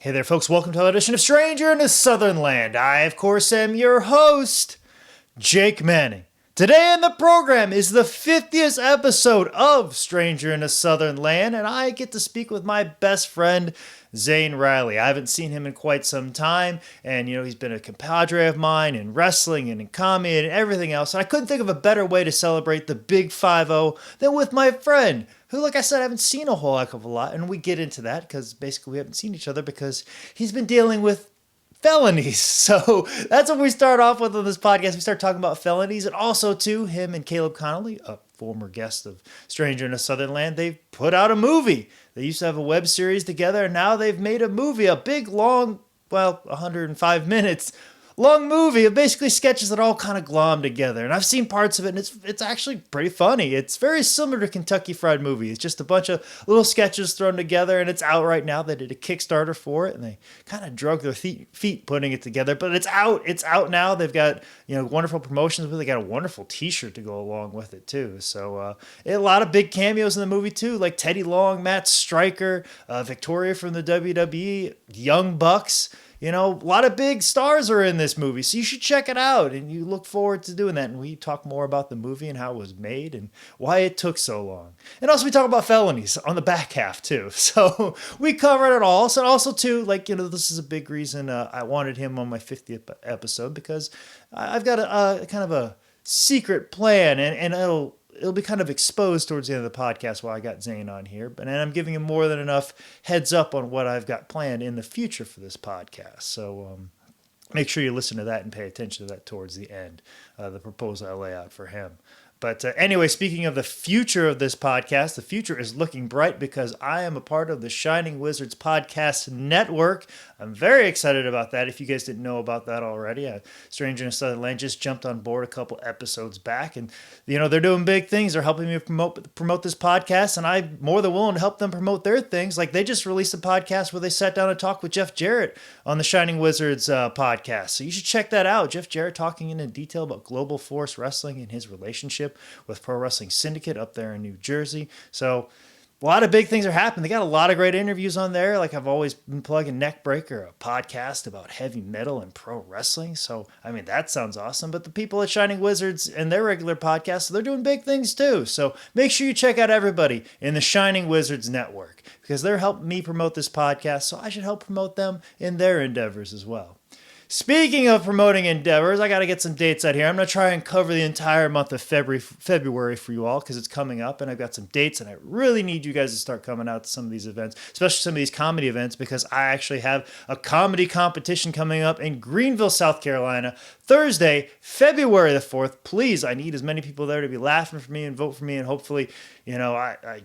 Hey there, folks. Welcome to another edition of Stranger in a Southern Land. I, of course, am your host, Jake Manning. Today in the program is the 50th episode of Stranger in a Southern Land, and I get to speak with my best friend, Zane Riley. I haven't seen him in quite some time, and he's been a compadre of mine in wrestling and in comedy and everything else. And I couldn't think of a better way to celebrate the Big 5-0 than with my friend, who, like I said, I haven't seen a whole heck of a lot. And we get into that because basically we haven't seen each other because he's been dealing with felonies. So that's what we start off with on this podcast. We start talking about felonies, and also too, him and Caleb Konley, a former guest of Stranger in a Southern Land, they've put out a movie. They used to have a web series together, and now they've made a movie, a big, long, 105 minutes long movie of basically sketches that all kind of glom together. And I've seen parts of it, and it's actually pretty funny. It's very similar to Kentucky Fried Movie. It's just a bunch of little sketches thrown together, and it's out right now. They did a Kickstarter for it, and they kind of drug their feet putting it together. But it's out. It's out now. They've got wonderful promotions with it. They got a wonderful T-shirt to go along with it too. So a lot of big cameos in the movie too, like Teddy Long, Matt Stryker, Victoria from the WWE, Young Bucks. A lot of big stars are in this movie, so you should check it out, and you look forward to doing that. And we talk more about the movie and how it was made and why it took so long. And also we talk about felonies on the back half, too. So we covered it all. So also, too, this is a big reason I wanted him on my 50th episode, because I've got a kind of a secret plan, and it'll be kind of exposed towards the end of the podcast while I got Zane on here. And I'm giving him more than enough heads up on what I've got planned in the future for this podcast. So make sure you listen to that and pay attention to that towards the end, the proposal I lay out for him. But anyway, speaking of the future of this podcast, the future is looking bright because I am a part of the Shining Wizards Podcast Network. I'm very excited about that. If you guys didn't know about that already, Stranger in a Southern Land just jumped on board a couple episodes back, and they're doing big things. They're helping me promote this podcast, and I'm more than willing to help them promote their things. Like, they just released a podcast where they sat down and talked with Jeff Jarrett on the Shining Wizards podcast. So you should check that out. Jeff Jarrett talking in detail about Global Force Wrestling and his relationship with Pro Wrestling Syndicate up there in New Jersey. So a lot of big things are happening. They got a lot of great interviews on there. Like I've always been plugging Neckbreaker, a podcast about heavy metal and pro wrestling. So, that sounds awesome. But the people at Shining Wizards and their regular podcasts, they're doing big things too. So make sure you check out everybody in the Shining Wizards Network, because they're helping me promote this podcast. So I should help promote them in their endeavors as well. Speaking of promoting endeavors, I got to get some dates out here. I'm going to try and cover the entire month of February for you all, because it's coming up, and I've got some dates, and I really need you guys to start coming out to some of these events, especially some of these comedy events, because I actually have a comedy competition coming up in Greenville, South Carolina, Thursday, February the 4th. Please, I need as many people there to be laughing for me and vote for me, and hopefully, I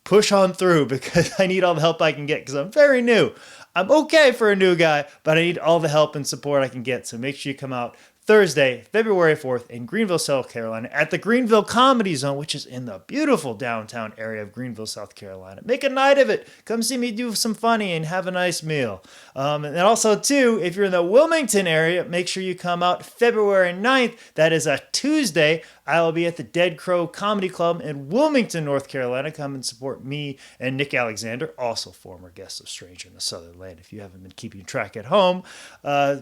push on through, because I need all the help I can get, because I'm very new. I'm okay for a new guy, but I need all the help and support I can get. So make sure you come out Thursday, February 4th in Greenville, South Carolina at the Greenville Comedy Zone, which is in the beautiful downtown area of Greenville, South Carolina. Make a night of it. Come see me do some funny and have a nice meal. And also, too, if you're in the Wilmington area, make sure you come out February 9th. That is a Tuesday. I will be at the Dead Crow Comedy Club in Wilmington, North Carolina. Come and support me and Nick Alexander, also former guest of Stranger in the Southern Land. If you haven't been keeping track at home,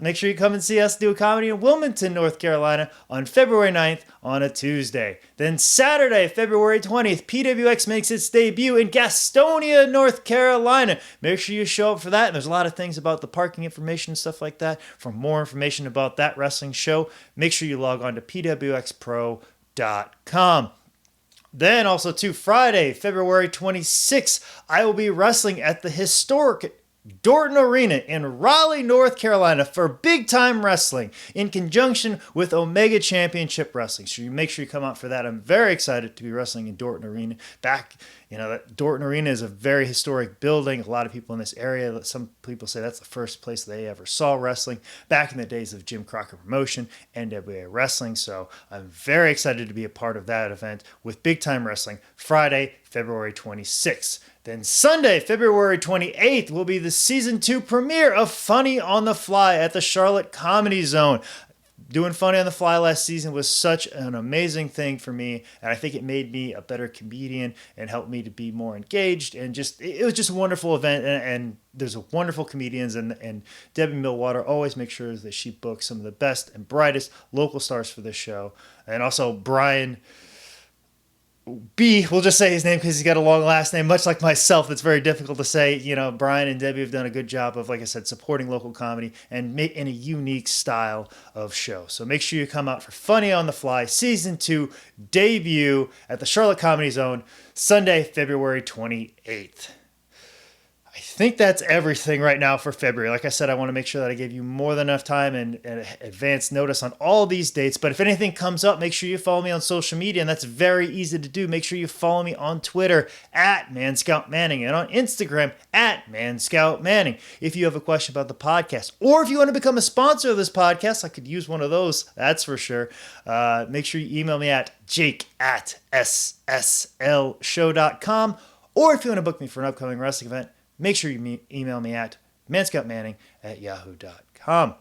make sure you come and see us do a comedy in Wilmington, North Carolina on February 9th on a Tuesday. Then Saturday, February 20th, PWX makes its debut in Gastonia, North Carolina. Make sure you show up for that. And there's a lot of things about the parking information and stuff like that. For more information about that wrestling show, make sure you log on to pwxpro.com. Then also to Friday, February 26th, I will be wrestling at the historic Dorton Arena in Raleigh, North Carolina for Big Time Wrestling in conjunction with Omega Championship Wrestling. So you make sure you come out for that. I'm very excited to be wrestling in Dorton Arena. That Dorton Arena is a very historic building. A lot of people in this area, some people say that's the first place they ever saw wrestling back in the days of Jim Crockett Promotion, NWA Wrestling. So I'm very excited to be a part of that event with Big Time Wrestling Friday, February 26th. Then Sunday, February 28th, will be the Season 2 premiere of Funny on the Fly at the Charlotte Comedy Zone. doing Funny on the Fly last season was such an amazing thing for me, and I think it made me a better comedian and helped me to be more engaged, and just it was just a wonderful event, and there's wonderful comedians, and Debbie Millwater always makes sure that she books some of the best and brightest local stars for this show, and also Brian B, we'll just say his name because he's got a long last name, much like myself. It's very difficult to say. You know, Brian and Debbie have done a good job of, like I said, supporting local comedy and in a unique style of show. So make sure you come out for Funny on the Fly Season 2 debut at the Charlotte Comedy Zone, Sunday, February 28th. I think that's everything right now for February. Like I said, I want to make sure that I give you more than enough time and advance notice on all these dates. But if anything comes up, make sure you follow me on social media, and that's very easy to do. Make sure you follow me on Twitter at ManScoutManning and on Instagram at ManScoutManning. If you have a question about the podcast, or if you want to become a sponsor of this podcast, I could use one of those, that's for sure. Make sure you email me at jake@sslshow.com, or if you want to book me for an upcoming wrestling event, make sure you email me at manscoutmanning@yahoo.com.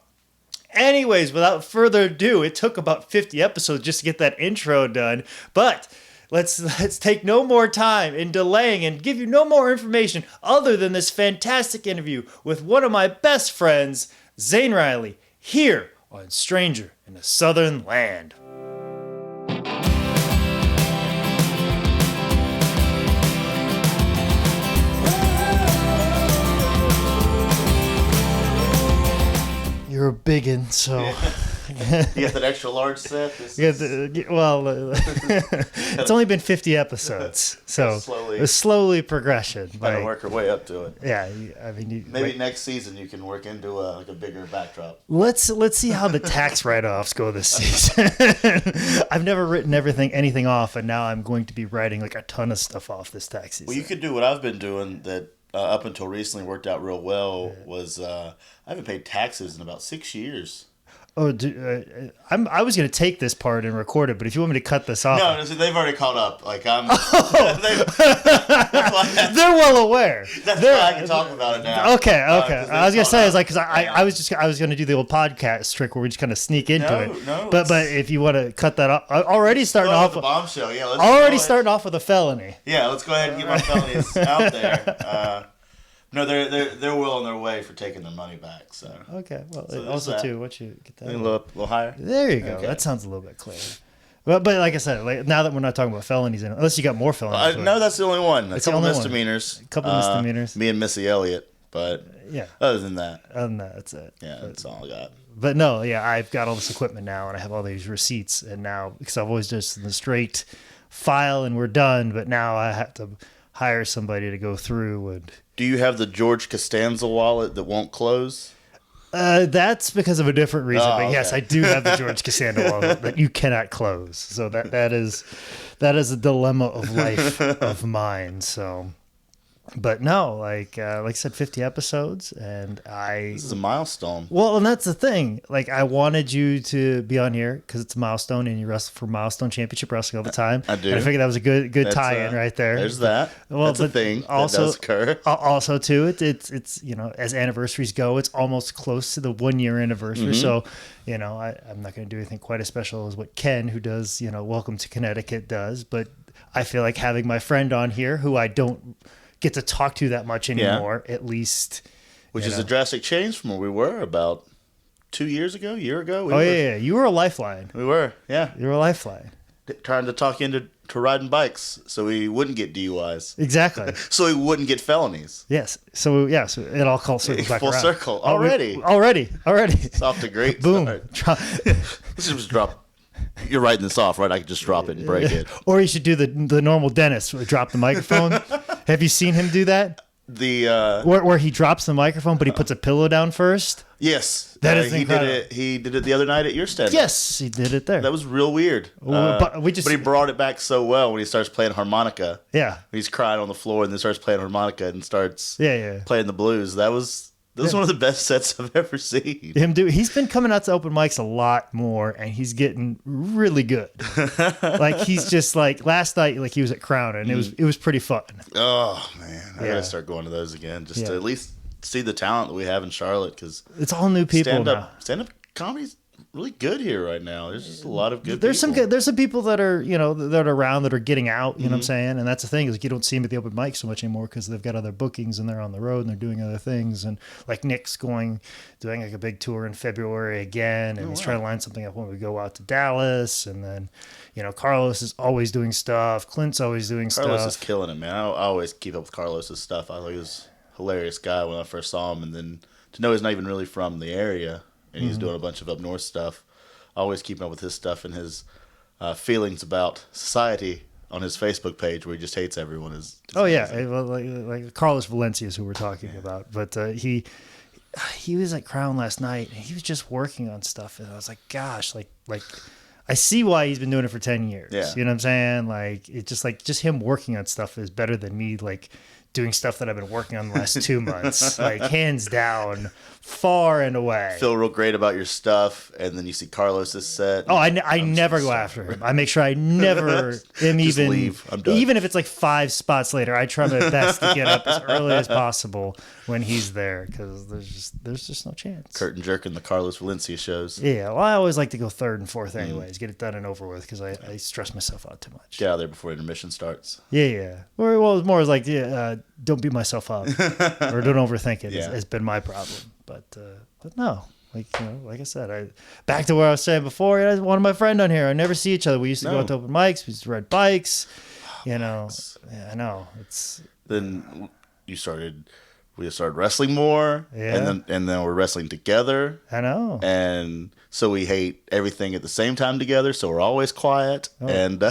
Anyways, without further ado, it took about 50 episodes just to get that intro done. But let's take no more time in delaying and give you no more information other than this fantastic interview with one of my best friends, Zane Riley, here on Stranger in a Southern Land. You're a biggin', so... You got that extra large set? It's only been 50 episodes, so it's slowly progression. Trying to work our way up to it. Yeah, I mean... Maybe next season you can work into a bigger backdrop. Let's see how the tax write-offs go this season. I've never written anything off, and now I'm going to be writing like a ton of stuff off this tax season. Well, you could do what I've been doing that up until recently worked out real well was I haven't paid taxes in about 6 years. Oh, I was going to take this part and record it, but if you want me to cut this off... No, they've already caught up. Like, I'm... They're well aware. That's why I can talk about it now. Okay. I was going to say, because I was going to do the old podcast trick where we just kind of sneak into it. No, but if you want to cut that off... Already starting off... The bombshell, yeah. Starting off with a felony. Yeah, let's go ahead and get my felonies out there. No, they're well on their way for taking their money back. So okay, well, so also too, once you get that a little higher. There you go. Okay. That sounds a little bit clearer. But like I said, now that we're not talking about felonies, unless you got more felonies. No, that's the only one. A couple misdemeanors. A couple misdemeanors. Me and Missy Elliott, but yeah. Other than that, that's it. Yeah, that's all I got. But no, yeah, I've got all this equipment now, and I have all these receipts, and now because I've always just the straight file and we're done, but now I have to hire somebody to go through and. Do you have the George Costanza wallet that won't close? That's because of a different reason. But okay. Yes, I do have the George Costanza wallet that you cannot close. So that is a dilemma of life of mine. So, but no, like I said, 50 episodes, and this is a milestone. Well, and that's the thing. Like, I wanted you to be on here because it's a milestone, and you wrestle for Milestone Championship Wrestling all the time. I do. And I figured that was a good tie-in right there. There's that. Well, that's a thing also, that does occur. Also, too, it's as anniversaries go, it's almost close to the 1 year anniversary. Mm-hmm. So, I'm not going to do anything quite as special as what Ken, who does, Welcome to Connecticut, does. But I feel like having my friend on here, who I don't get to talk to that much anymore, at least. Which is a drastic change from where we were about 2 years ago, year ago. Yeah. You were a lifeline. We were, yeah. You were a lifeline. Trying to talk into riding bikes so we wouldn't get DUIs. Exactly. So we wouldn't get felonies. Yes. So it all calls circles back full around. Circle. Already. It's off to great Boom. Let's just drop. You're writing this off, right? I could just drop it and break it. Or you should do the normal Dennis, drop the microphone. Have you seen him do that? Where he drops the microphone, but he puts a pillow down first? Yes. That is incredible. He did it the other night at your stand-up. Yes, he did it there. That was real weird. But he brought it back so well when he starts playing harmonica. Yeah. He's crying on the floor and then starts playing harmonica and starts playing the blues. That was one of the best sets I've ever seen. He's been coming out to open mics a lot more, and he's getting really good. Like, he's just like last night, like he was at Crown, and it was pretty fun. Oh man, I gotta start going to those again, just to at least see the talent that we have in Charlotte, because it's all new people now. Stand up comedy's really good here right now. There's just a lot of good There's people. there's some people that are, that are around that are getting out, you know what I'm saying? And that's the thing, is like you don't see them at the open mic so much anymore because they've got other bookings and they're on the road and they're doing other things. And like Nick's doing like a big tour in February again, and he's trying to line something up when we go out to Dallas. And then, Carlos is always doing stuff. Clint's always doing Carlos is stuff. killing it, man. I always keep up with Carlos's stuff. I thought he was a hilarious guy when I first saw him, and then to know he's not even really from the area and he's doing a bunch of up north stuff. I always keep up with his stuff and his feelings about society on his Facebook page, where he just hates everyone. Is amazing. Well, like Carlos Valencia is who we're talking about, but he was at Crown last night and he was just working on stuff, and I was like, gosh, like I see why he's been doing it for 10 years. Yeah. You know what I'm saying? Like it's just him working on stuff is better than me like doing stuff that I've been working on the last 2 months. Like hands down, far and away. Feel real great about your stuff, and then you see Carlos's set. Oh, I never go after him. I make sure I never am Just even leave. I'm done. Even if it's like 5 spots later, I try my best to get up as early as possible when he's there, because there's just no chance. Curtain jerking the Carlos Valencia shows. Yeah, well, I always like to go third and fourth anyways, get it done and over with, because I stress myself out too much. Get out of there before intermission starts. Yeah. Or well, it's more like don't beat myself up or don't overthink it. Yeah. Has been my problem, but no. Like like I said, back to where I was saying before. I wanted my friend on here. I never see each other. We used to go out to open mics. We used to ride bikes. Yeah, I know. Then we started wrestling more, and then we're wrestling together. I know. And so we hate everything at the same time together. So we're always quiet. Oh. And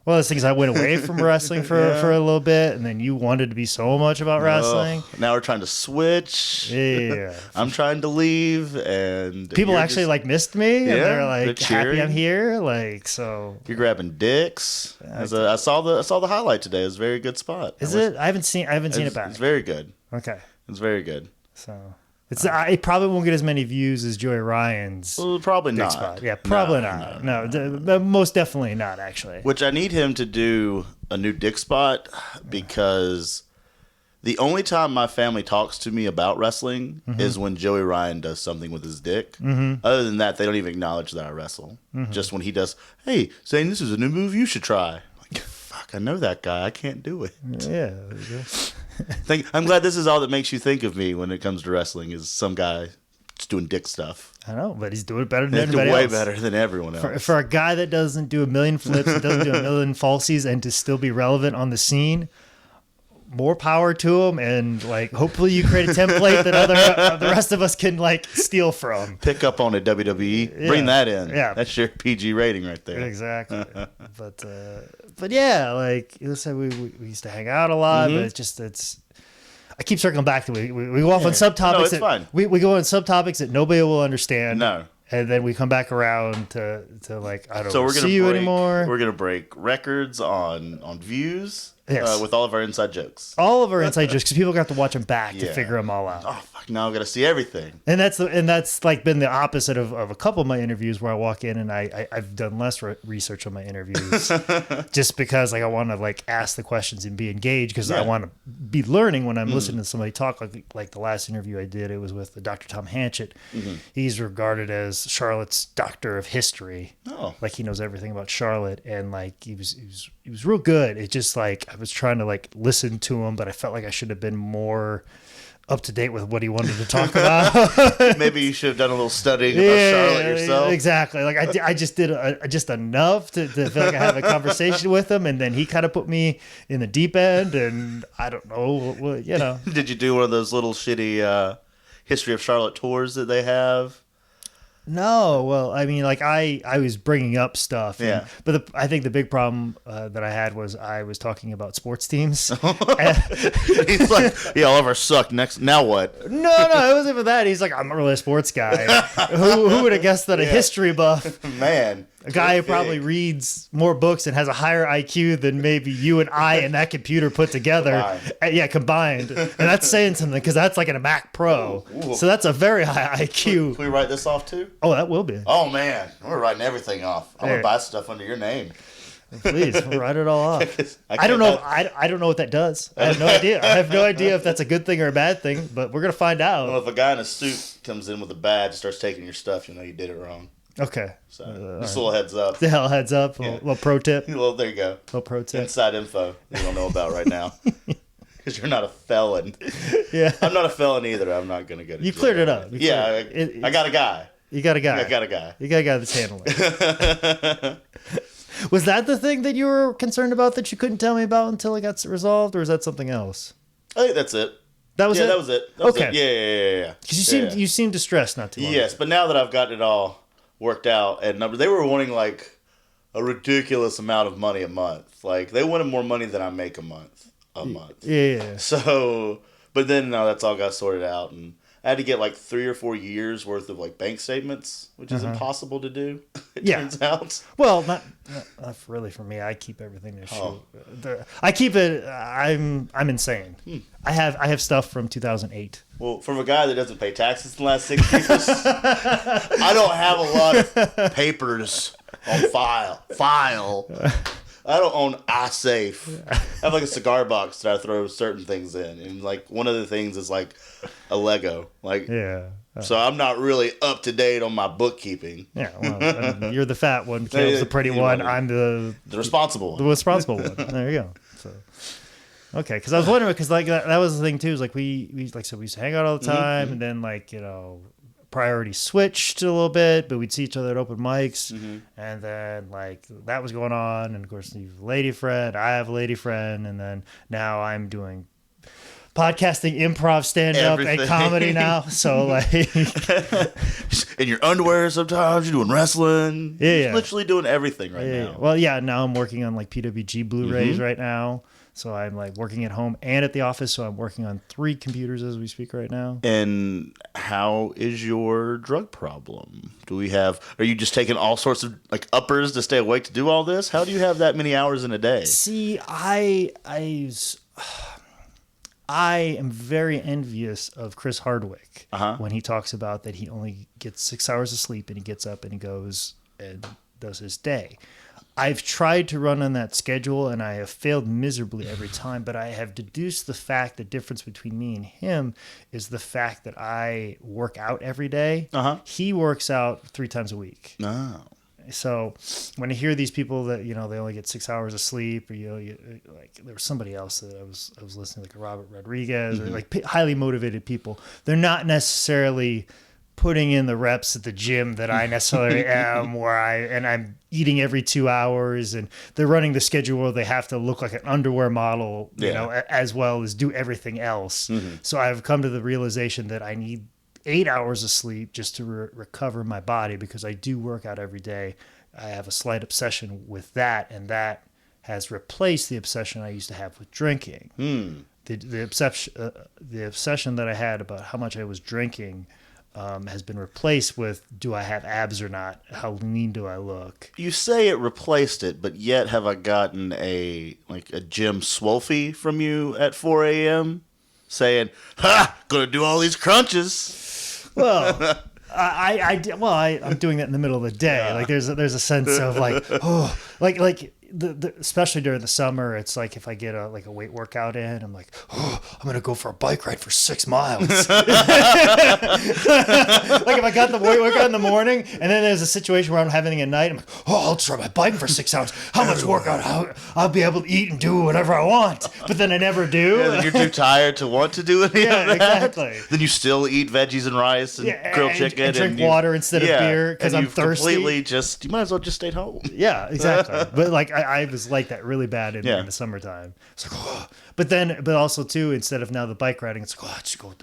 Well, the thing is, I went away from wrestling for a little bit, and then you wanted to be so much about wrestling. Now we're trying to switch. Yeah. I'm trying to leave, and People actually missed me, and they're they're like happy cheering. I'm here. Like, so You're grabbing dicks. I saw the highlight today. It was a very good spot. is it? I haven't seen it back. It's very good. Okay. It's very good. So it probably won't get as many views as Joey Ryan's Well, probably dick not. spot. Yeah, probably not. No, most definitely not, actually. Which I need him to do a new dick spot, because the only time my family talks to me about wrestling is when Joey Ryan does something with his dick. Other than that, they don't even acknowledge that I wrestle. Just when he does, hey, Zane, this is a new move you should try. I'm like, fuck, I know that guy. I can't do it. Yeah. I'm glad this is all that makes you think of me when it comes to wrestling, is some guy just doing dick stuff. I know, but he's doing it better than He's everybody way else. better than everyone else. For a guy that doesn't do a million flips, and doesn't do a million falsies, and to still be relevant on the scene, more power to him. And hopefully you create a template that the rest of us can steal from. Pick up on it, WWE. Bring that in. Yeah. That's your PG rating right there. Exactly. but yeah, like you said, we used to hang out a lot, but it's. I keep circling back to we go off on subtopics. No, it's fine. We go on subtopics that nobody will understand. No. And then we come back around to I don't So we're see you anymore. We're gonna break records on views. Yes. With all of our inside jokes. All of our inside jokes, because people got to watch them back to Yeah. figure them all out. Oh fuck! Now I've got to see everything. And that's been the opposite of a couple of my interviews, where I walk in and I've done less research on my interviews, just because I want to ask the questions and be engaged, because I want to be learning when I'm listening to somebody talk. Like the last interview I did, it was with Dr. Tom Hanchett. He's regarded as Charlotte's doctor of history. Oh. Like he knows everything about Charlotte, and he was real good. It just I was trying to listen to him, but I felt like I should have been more up to date with what he wanted to talk about. Maybe you should have done a little studying about Charlotte yourself. Exactly. I just did just enough to feel like I have a conversation with him, and then he kind of put me in the deep end, and I don't know, Did you do one of those little shitty history of Charlotte tours that they have? No, well, I mean, I was bringing up stuff. Yeah. But I think the big problem that I had was I was talking about sports teams. He's like, yeah, all of ours suck. Now what? No, it wasn't even that. He's like, I'm not really a sports guy. Who would have guessed that a history buff, Man. a guy who probably reads more books and has a higher IQ than maybe you and I and that computer put together. Combined. And that's saying something, because that's like in a Mac Pro. Ooh. So that's a very high IQ. Can we write this off too? Oh, that will be. Oh man, we're writing everything off. I'm gonna buy stuff under your name. Please write it all off. I can't- don't know. I don't know what that does. I have no idea. I have no idea if that's a good thing or a bad thing, but we're gonna find Well, out. if a guy in a suit comes in with a badge and starts taking your stuff, you know you did it wrong. Okay. So just a little heads up. The hell heads up. Little pro tip. Well, there you go. Little pro tip. Inside info you don't know about right now. Because you're not a felon. Yeah. I'm not a felon either. I'm not going to go to You jail. cleared it up. I got a guy. You got a guy. I got a guy. You got a guy that's handling it. Was that the thing that you were concerned about that you couldn't tell me about until it got resolved, or is that something else? I think that's it. That was it? That was it. Okay. Yeah. Because you seemed distressed not too long Yes, ago. but now that I've gotten it all worked out, and they were wanting like a ridiculous amount of money a month. Like they wanted more money than I make a month. Yeah. So, but then that's all got sorted out, and I had to get like 3 or 4 years worth of like bank statements, which is impossible to do. It turns out. Well, not really for me. I keep everything to shoot. I keep it. I'm insane. I have stuff from 2008. Well, from a guy that doesn't pay taxes in the last 6 years, I don't have a lot of papers on file. I don't own iSafe. I have like a cigar box that I throw certain things in, and like one of the things is like a Lego. Like, so I'm not really up to date on my bookkeeping. Yeah, well, I mean, you're the fat one. Caleb's the pretty one. I'm the responsible one. The responsible one. There you go. So. Okay, because I was wondering, because like that was the thing too. Is like we like so we used to hang out all the time, and then like priorities switched a little bit, but we'd see each other at open mics, and then like that was going on, and of course you have a lady friend, I have a lady friend, and then now I'm doing podcasting, improv, stand-up, and comedy now. So like in your underwear sometimes, you're doing wrestling. You're literally doing everything right now. Well, now I'm working on like PWG Blu-rays right now. So I'm like working at home and at the office. So I'm working on 3 computers as we speak right now. And how is your drug problem? Are you just taking all sorts of like uppers to stay awake to do all this? How do you have that many hours in a day? See, I am very envious of Chris Hardwick when he talks about that he only gets 6 hours of sleep and he gets up and he goes and does his day. I've tried to run on that schedule and I have failed miserably every time, but I have deduced the difference between me and him is the fact that I work out every day. He works out 3 times a week. Oh. So when I hear these people that, they only get 6 hours of sleep, or, like there was somebody else that I was listening to, like a Robert Rodriguez, or like highly motivated people, they're not necessarily putting in the reps at the gym that I necessarily am, and I'm eating every 2 hours, and they're running the schedule where they have to look like an underwear model, as well as do everything else. So I've come to the realization that I need 8 hours of sleep just to recover my body, because I do work out every day. I have a slight obsession with that, and that has replaced the obsession I used to have with drinking. The obsession that I had about how much I was drinking has been replaced with, do I have abs or not? How lean do I look? You say it replaced it, but yet have I gotten a gym swolfie from you at 4 a.m. saying, gonna do all these crunches? Well, I'm doing that in the middle of the day. Yeah. Like there's a sense of like, especially during the summer, it's like if I get a weight workout in, I'm like, I'm gonna go for a bike ride for 6 miles. Like if I got the weight workout in the morning, and then there's a situation where I'm having it at night, I'm like, I'll try my bike for 6 hours. How much workout? I'll be able to eat and do whatever I want. But then I never do. Yeah, then you're too tired to want to do any of that. Exactly. Then you still eat veggies and rice and grilled chicken and drink water instead of beer because I'm thirsty. You might as well just stay home. Yeah, exactly. But like I was like that really bad in the summertime. It's like, but also too, instead of now the bike riding, it's like,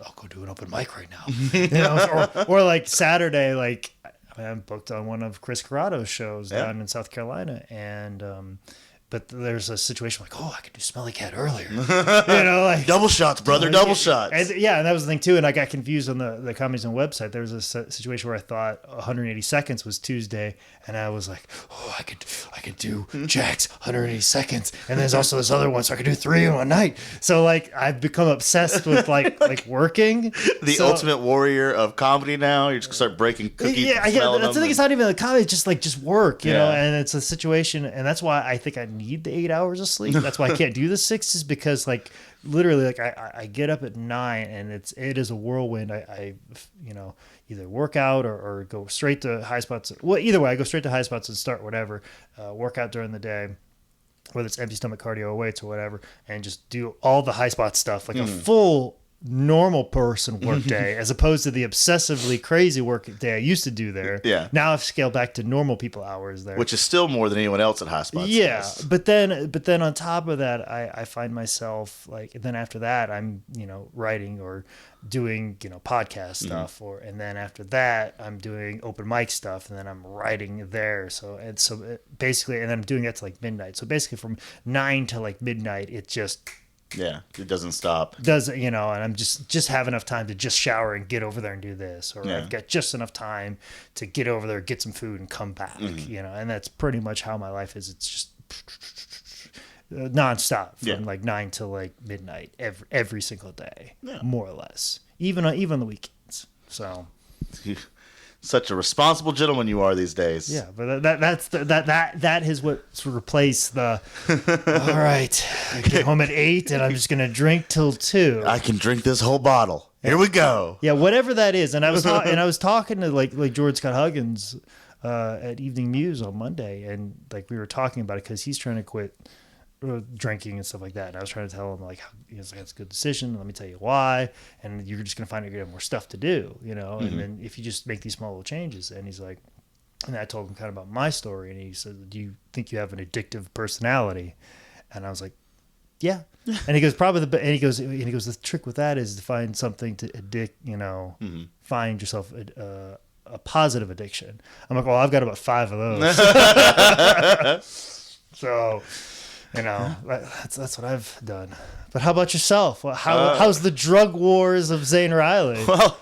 I'll go do an open mic right now. Or like Saturday, like I'm booked on one of Chris Corrado's shows down in South Carolina, and but there's a situation like, I could do Smelly Cat earlier. Like double shots, brother, double shots. And that was the thing too. And I got confused on the Comedy Zone website. There was a situation where I thought 180 seconds was Tuesday, and I was like, I could do Jack's 180 seconds, and there's also this other one, so I could do 3 in one night. So like I've become obsessed with like working. The ultimate warrior of comedy now. You're just gonna start breaking cookies. Yeah. That's the thing. It's not even the comedy. It's just work, you know. And it's a situation, and that's why I think I need the 8 hours of sleep. That's why I can't do the 6, is because like literally like I get up at 9 and it is a whirlwind. I either work out or go straight to high spots. Well, either way, I go straight to high spots and start whatever, work out during the day, whether it's empty stomach cardio or weights or whatever, and just do all the high spot stuff like a full normal person work day, as opposed to the obsessively crazy work day I used to do there. Yeah. Now I've scaled back to normal people hours there, which is still more than anyone else at high spots. Yeah, does. but then on top of that, I find myself like, then after that I'm writing or doing podcast stuff, and then after that I'm doing open mic stuff, and then I'm writing there. So basically, and then I'm doing that to like midnight. So basically from 9 to like midnight, it just. Yeah, it doesn't stop. And I'm just have enough time to just shower and get over there and do this, or I've got just enough time to get over there, get some food, and come back. And that's pretty much how my life is. It's just nonstop from like 9 to like midnight every single day, more or less, even on the weekends. So. Such a responsible gentleman you are these days. Yeah, but that is what's replaced the. All right, I get home at 8, and I'm just gonna drink till 2. I can drink this whole bottle. Here we go. Yeah, whatever that is. And I was talking to like George Scott Huggins at Evening Muse on Monday, and like we were talking about it because he's trying to quit drinking and stuff like that. And I was trying to tell him like, he's like, that's a good decision. Let me tell you why. And you're just gonna find you're gonna have more stuff to do, And then if you just make these small little changes. And he's like, and I told him kind of about my story, and he said, "Do you think you have an addictive personality?" And I was like, "Yeah." And he goes, he goes, the trick with that is to find something to addict, find yourself a positive addiction. I'm like, well, I've got about 5 of those. So. That's what I've done. But how about yourself? How's the drug wars of Zane Riley? Well,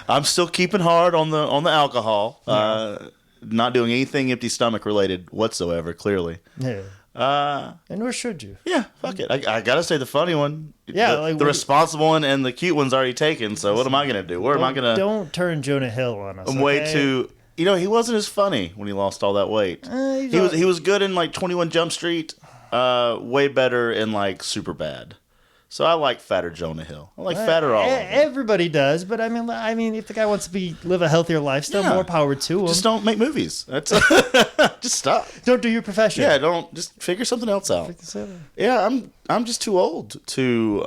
I'm still keeping hard on the alcohol. Not doing anything empty stomach related whatsoever. Clearly. Yeah. And nor should you. Yeah. Fuck it. I gotta say the funny one. Yeah. The responsible one and the cute one's already taken. So what am I gonna do? Where am I gonna? Don't turn Jonah Hill on us. I'm way too. He wasn't as funny when he lost all that weight. He was good in like 21 Jump Street. Way better in like Superbad. So I like fatter Jonah Hill. I like fatter all of them. Everybody does, but I mean, if the guy wants to live a healthier lifestyle, more power to him. Just don't make movies. That's just stop. Don't do your profession. Yeah, don't just figure something else out. Yeah, I'm just too old to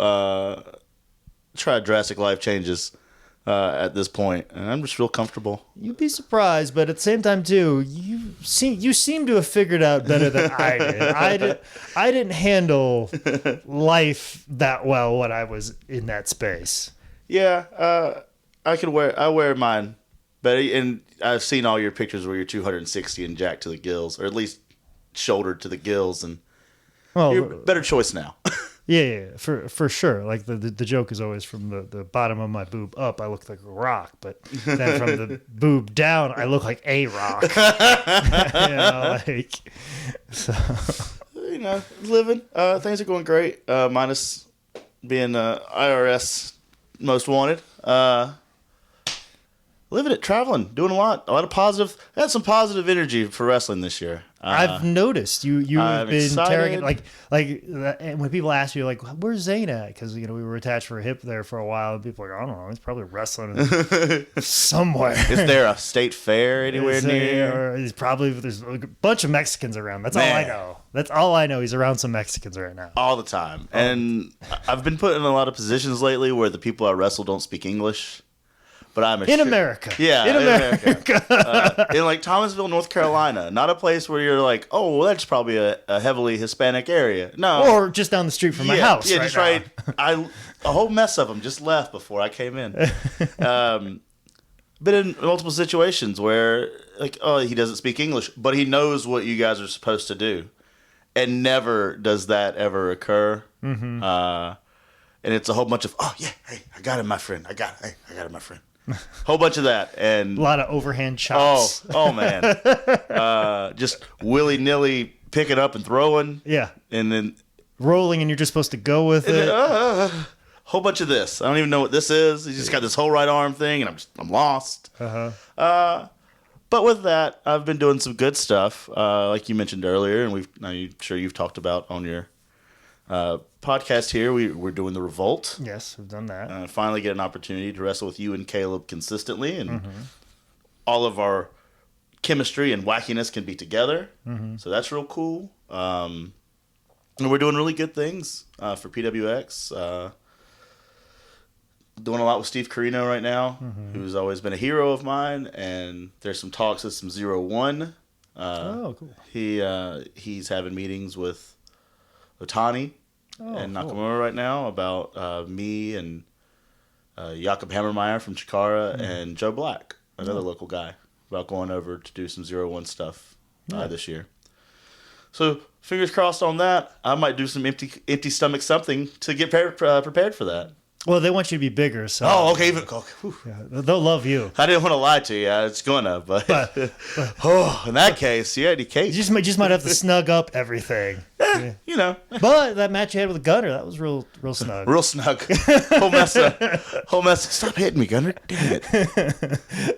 try drastic life changes at this point, and I'm just real comfortable. You'd be surprised, but at the same time too, you seem to have figured out better than I did. I didn't handle life that well when I was in that space. Yeah, I wear mine, but and I've seen all your pictures where you're 260 and jacked to the gills, or at least shouldered to the gills, and you're a better choice now. Yeah, for sure. Like the joke is always from the bottom of my boob up, I look like a rock, but then from the boob down, I look like a rock. So. Living. Things are going great. Minus being IRS most wanted. Living it, traveling, doing a lot of positive. I had some positive energy for wrestling this year. I've noticed you've been excited. tearing it like when people ask you like, where's Zane at? Because we were attached for a hip there for a while, and people are like, I don't know, he's probably wrestling somewhere. Is there a state fair anywhere near? Or there's a bunch of Mexicans around. That's all I know. That's all I know. He's around some Mexicans right now all the time, and I've been put in a lot of positions lately where the people I wrestle don't speak English. But I'm in America. Yeah, in America. In like Thomasville, North Carolina. Not a place where you're like, oh, well, that's probably a heavily Hispanic area. No. Or just down the street from my house. Yeah, just right. A whole mess of them just left before I came in. Been in multiple situations where, like, oh, he doesn't speak English, but he knows what you guys are supposed to do. And never does that ever occur. Mm-hmm. And it's a whole bunch of, oh, yeah, hey, I got him, my friend. I got him, my friend. Whole bunch of that, and a lot of overhand chops. Oh man, just willy nilly picking up and throwing. Yeah, and then rolling, and you're just supposed to go with it. Whole bunch of this. I don't even know what this is. He's just got this whole right arm thing, and I'm lost. But But with that, I've been doing some good stuff, like you mentioned earlier, and I'm sure you've talked about on your podcast here. We're doing the Revolt. Yes, we've done that. Finally get an opportunity to wrestle with you and Caleb consistently, and all of our chemistry and wackiness can be together. So that's real cool. And we're doing really good things for PWX. Doing a lot with Steve Carino right now, who's always been a hero of mine, and there's some talks with some 0-1. Cool. He's having meetings with Otani and Nakamura right now about me and Jakob Hammermeyer from Chikara and Joe Black, another local guy, about going over to do some 0-1 stuff this year. So fingers crossed on that. I might do some empty stomach something to get prepared for that. Well, they want you to be bigger, so... Oh, okay. Yeah, they'll love you. I didn't want to lie to you. It's gonna, but in that case, any case. You just might have to snug up everything. You know. But that match you had with Gunner, that was real snug. Real snug. Whole mess. Stop hitting me, Gunner. Damn it.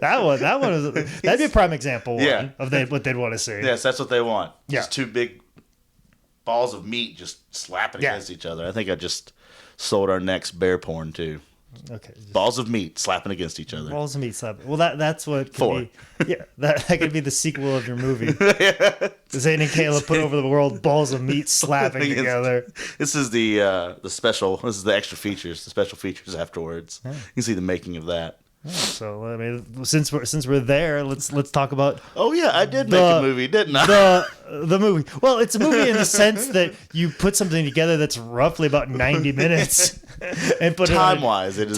That'd be a prime example of what they'd want to see. Yes, that's what they want. Yeah. Just two big balls of meat just slapping against each other. I think I just sold our next bear porn too. Okay. Balls of meat slapping against each other. Balls of meat slapping. Well, that's what could 4. be. Yeah, that could be the sequel of your movie. Zane and Caleb put over the world balls of meat slapping together. This is the special. This is the extra features. The special features afterwards. You can see the making of that. So I mean, since we're there, let's talk about. Oh yeah, I did make a movie, didn't I? The movie. Well, it's a movie in the sense that you put something together that's roughly about 90 minutes, and put time-wise, it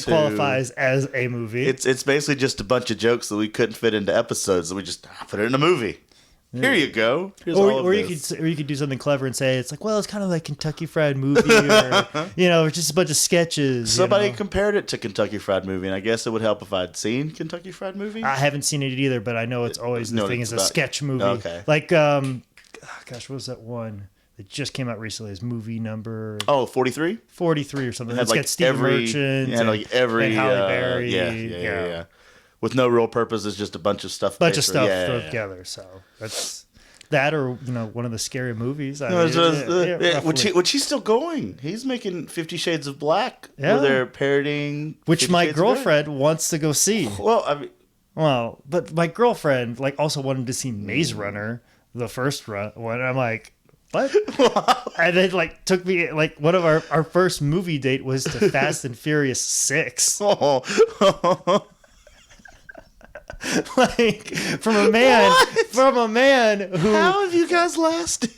qualifies as a movie. It's basically just a bunch of jokes that we couldn't fit into episodes, so we just put it in a movie. Here you go. Or you could do something clever and say it's like, well, it's kind of like Kentucky Fried Movie, or it's just a bunch of sketches. Somebody compared it to Kentucky Fried Movie, and I guess it would help if I'd seen Kentucky Fried Movie. I haven't seen it either, but I know it's always the thing is a sketch movie. Okay. Like, what was that one that just came out recently? Is movie number 43? 43 or something. It's got Steve Merchant and Halle Berry. Yeah. With no real purpose, it's just a bunch of stuff. Thrown together. So that's that, or one of the scary movies. Which he's still going. He's making 50 Shades of Black. Yeah. Where they're parodying. Which my girlfriend wants to go see. But my girlfriend also wanted to see Maze Runner, the first one. I'm like, what? And then took me one of our first movie date was to Fast and Furious 6. From a man who... How have you guys lasted?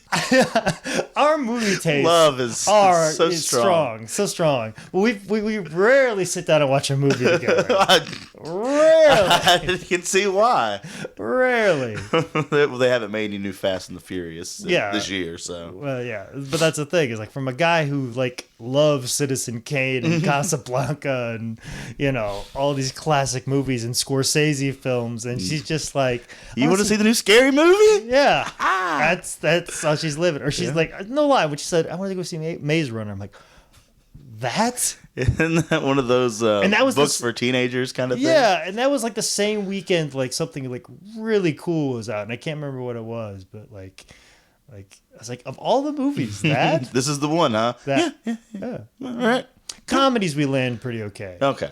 Our movie taste love is so strong. So strong. Well, we rarely sit down and watch a movie together. Rarely. I can see why. Rarely. They haven't made any new Fast and the Furious this year, so. Well, yeah. But that's the thing, is from a guy who loves Citizen Kane and Casablanca and, all these classic movies and Scorsese films, and she's just like... You want to see the new Scary Movie? Yeah. That's how she's living. Or she's no lie, when she said, I want to go see Maze Runner. I'm like, that? Isn't that one of those and that was books for teenagers kind of thing? Yeah, and that was the same weekend something really cool was out, and I can't remember what it was, but I was like, of all the movies, that this is the one, huh? Yeah. All right. Comedies we land pretty okay. Okay.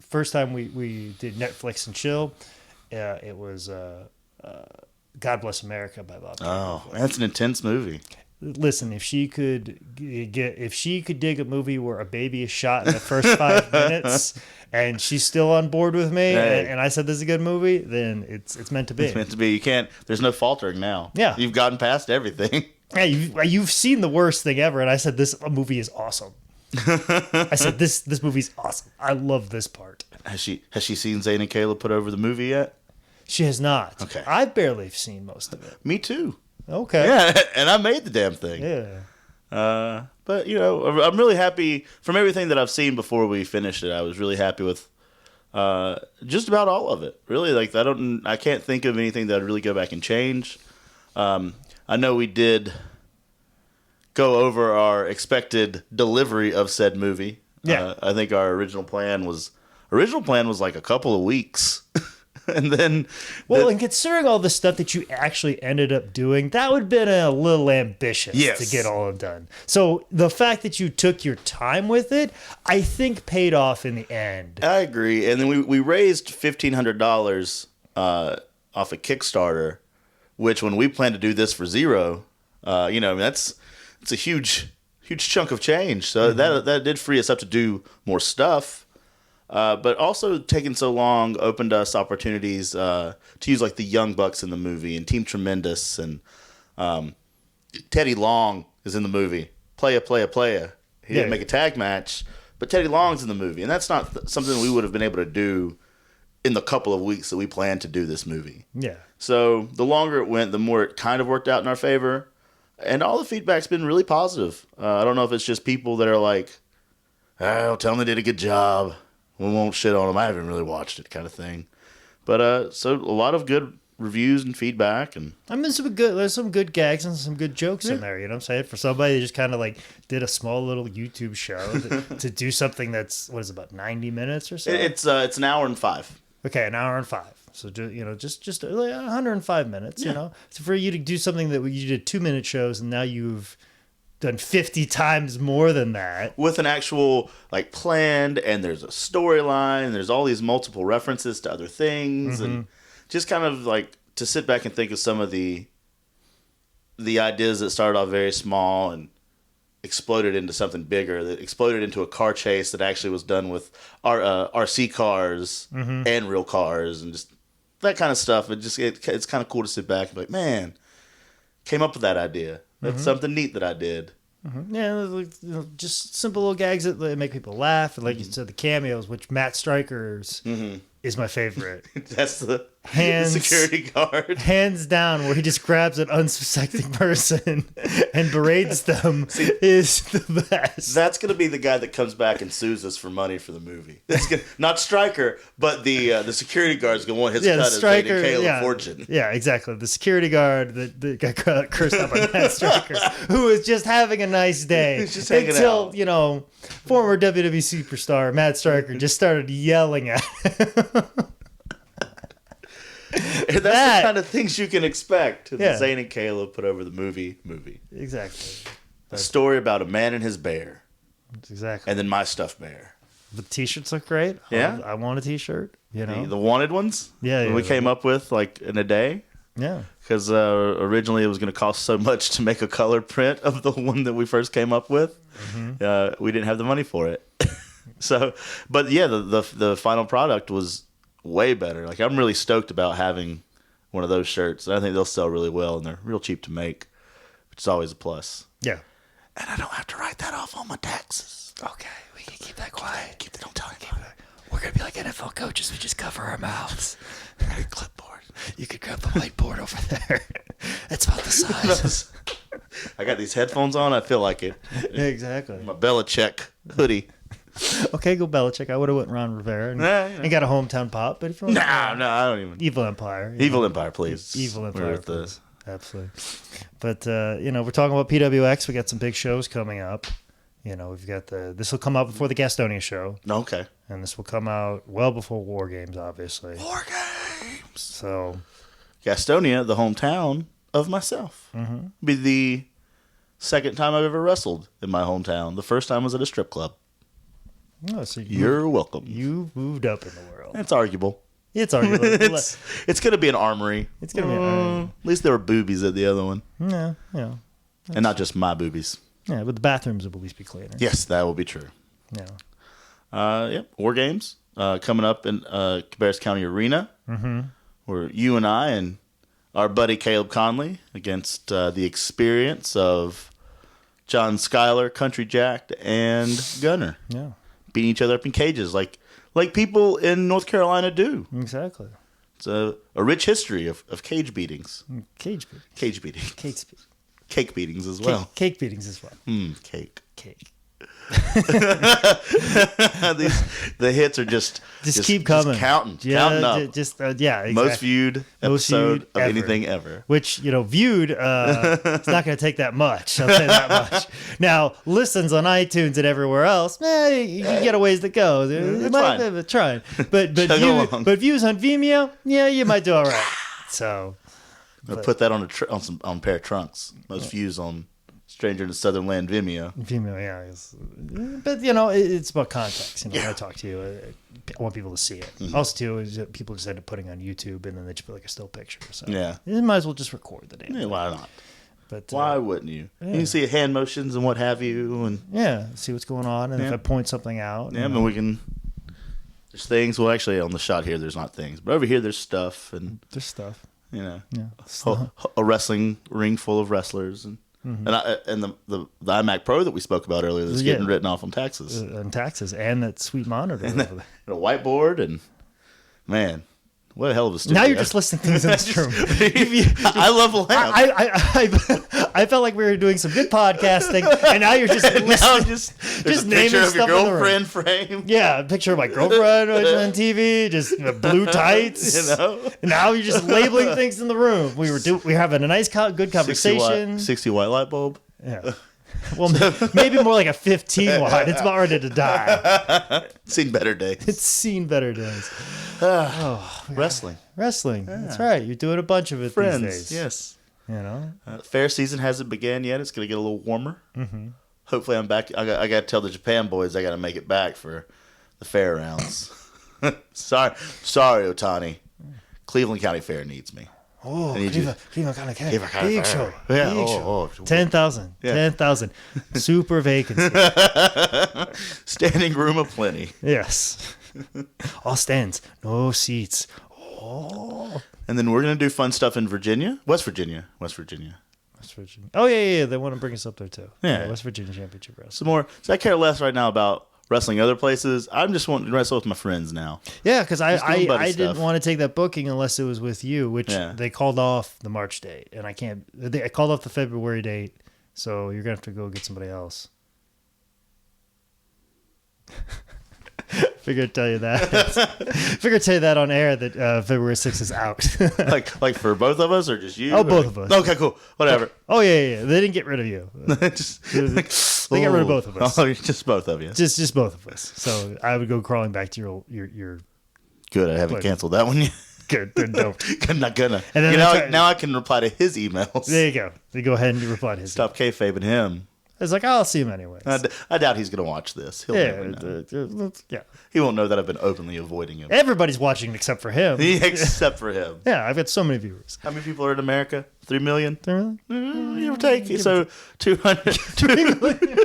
First time we did Netflix and chill, it was God Bless America by Bob. Oh, that's an intense movie. Listen, if she could dig a movie where a baby is shot in the first 5 minutes, and she's still on board with me, and I said this is a good movie, then it's meant to be. It's meant to be. You can't. There's no faltering now. Yeah, you've gotten past everything. Yeah, you've seen the worst thing ever, and I said this movie is awesome. I said this movie's awesome. I love this part. Has she seen Zane and Caleb put over the movie yet? She has not. Okay. I've barely seen most of it. Me too. Okay. Yeah, and I made the damn thing. Yeah. But I'm really happy from everything that I've seen before we finished it. I was really happy with just about all of it. Really, I can't think of anything that I'd really go back and change. I know we did go over our expected delivery of said movie. Yeah. I think our original original plan was like a couple of weeks. And then, and considering all the stuff that you actually ended up doing, that would have been a little ambitious to get all of done. So the fact that you took your time with it, I think paid off in the end. I agree. And then we raised $1,500 off a Kickstarter, which when we planned to do this for zero, it's a huge chunk of change. So that did free us up to do more stuff. But also taking so long opened us opportunities to use like the Young Bucks in the movie and Team Tremendous and Teddy Long is in the movie. Playa. He didn't make a tag match, but Teddy Long's in the movie. And that's not something we would have been able to do in the couple of weeks that we planned to do this movie. Yeah. So the longer it went, the more it kind of worked out in our favor. And all the feedback's been really positive. I don't know if it's just people that are like, oh, tell them they did a good job. We won't shit on them. I haven't really watched it, kind of thing. But so a lot of good reviews and feedback, and I mean, there's some good gags and some good jokes in there. You know what I'm saying? For somebody that just kind of like did a small little YouTube show to do something that's about 90 minutes or so. It's an hour and 5. Okay, an hour and 5. So just like 105 minutes. You know, so for you to do something that you did 2-minute shows, and now you've done 50 times more than that with an actual like planned, and there's a storyline, and there's all these multiple references to other things, and just kind of like to sit back and think of some of the ideas that started off very small and exploded into something bigger, that exploded into a car chase that actually was done with RC cars and real cars and just that kind of stuff. It's kind of cool to sit back and be like, man, came up with that idea. That's something neat that I did. Yeah, just simple little gags that make people laugh. And like you said, the cameos, which Matt Stryker's is my favorite. That's the security guard. Hands down, where he just grabs an unsuspecting person and berates them is the best. That's going to be the guy that comes back and sues us for money for the movie. Not Stryker, but the security guard's going to want his cut as Zane and Caleb Fortune. Yeah, exactly. The security guard that got cursed out by Matt Stryker, who was just having a nice day. He's just hanging out. Until, former WWE superstar Matt Stryker just started yelling at him. And that's the kind of things you can expect that Zane and Caleb put over the movie. Exactly. A story about a man and his bear. Exactly. And then my stuffed bear. The t-shirts look great. Yeah. I want a t-shirt. The wanted ones? Yeah. We came up with like in a day. Yeah. Because originally it was going to cost so much to make a color print of the one that we first came up with. We didn't have the money for it. But yeah, the final product was way better. Like, I'm really stoked about having one of those shirts. I think they'll sell really well, and they're real cheap to make, which is always a plus. Yeah. And I don't have to write that off on my taxes. Okay, we can keep that quiet. Don't tell anybody. We're going to be like NFL coaches. We just cover our mouths. A clipboard. You could grab the whiteboard over there. It's about the size. I got these headphones on. I feel like it. Exactly. My Belichick hoodie. Okay, go Belichick. I would have went Ron Rivera and got a hometown pop. But if you want I don't even. Evil Empire. Evil Empire, please. Evil Empire, please. Absolutely. But, we're talking about PWX. We got some big shows coming up. We've got this will come out before the Gastonia show. Okay. And this will come out well before War Games, obviously. War Games! So. Gastonia, the hometown of myself. Be the second time I've ever wrestled in my hometown. The first time was at a strip club. Oh, so you're welcome. You moved up in the world. It's arguable. It's arguable. It's going to be an armory. It's going to be an armory. At least there were boobies at the other one. Yeah. And not just my boobies. Yeah, but the bathrooms will at least be cleaner. Yes, that will be true. Yeah. War Games coming up in Cabarrus County Arena. Where you and I and our buddy Caleb Konley against the experience of John Schuyler, Country Jack, and Gunner. Yeah. Beating each other up in cages like people in North Carolina do. Exactly. It's a rich history of cage beatings. Cage beatings. Cage beatings. Cake beatings. Cake beatings as well. Cake beatings as well. Cake. The hits are just keep coming. Just counting up. Exactly. Most viewed episode of anything ever. Which, viewed, it's not going to take that much. I'll say that much. Now, listens on iTunes and everywhere else, you get a ways to go. It's fine. But views on Vimeo, you might do all right. So, I'll put that on a pair of trunks. Most views on Stranger in a Southern Land Vimeo. But it's about context. When I talk to you, I want people to see it. Mm-hmm. Also, too, is that people just end up putting on YouTube and then they just put like a still picture. So you might as well just record the damn thing. Why not? But why wouldn't you? You can see hand motions and what have you, and see what's going on. And if I point something out, we can. There's things. Well, actually, on the shot here, there's not things, but over here, there's stuff and there's stuff. A wrestling ring full of wrestlers and. Mm-hmm. And the iMac Pro that we spoke about earlier that's getting written off on taxes. And that sweet monitor. And a whiteboard, and man, what a hell of a studio. Now you're just listing things in this room. I love a lamp. I felt like we were doing some good podcasting, and now you're just listing, just naming stuff of your girlfriend frame. Yeah, a picture of my girlfriend on TV, just blue tights. And now you're just labeling things in the room. We're having a nice, good conversation. 60 watt light bulb. Yeah. Well, maybe more like a 15 watt. It's about ready to die. It's seen better days. Wrestling. Yeah. That's right. You're doing a bunch of it these days. Yes. Fair season hasn't begun yet. It's going to get a little warmer. Mm-hmm. Hopefully I'm back. I got to tell the Japan boys I got to make it back for the fair rounds. Sorry, Otani. Cleveland County Fair needs me. Oh, Cleveland County Fair. Big show. Yeah. 10,000. Yeah. 10,000. Super vacancy. Standing room aplenty. Yes. All stands. No seats. Oh. And then we're going to do fun stuff in West Virginia. Oh, yeah. They want to bring us up there, too. Yeah. West Virginia Championship Wrestling. Some more. So I care less right now about wrestling other places. I'm just wanting to wrestle with my friends now. Yeah, because I didn't want to take that booking unless it was with you, which they called off the March date. And I can't. I called off the February date, so you're going to have to go get somebody else. Figure I'd tell you that on air that February 6th is out. like for both of us or just you? Oh, both of us. Okay, cool. Whatever. Oh, yeah. They didn't get rid of you. They got rid of both of us. Oh, just both of you. Just both of us. So I would go crawling back to your Good. I haven't canceled that one yet. Good. Then don't. I'm not gonna. And then now I can reply to his emails. There you go. They go ahead and you reply to his. Stop kayfabing him. It's like, I'll see him anyways. I doubt he's going to watch this. He'll never know. He won't know that I've been openly avoiding him. Everybody's watching except for him. Except for him. Yeah, I've got so many viewers. How many people are in America? 3 million? 3 million? Give or take. So 200. 3 million.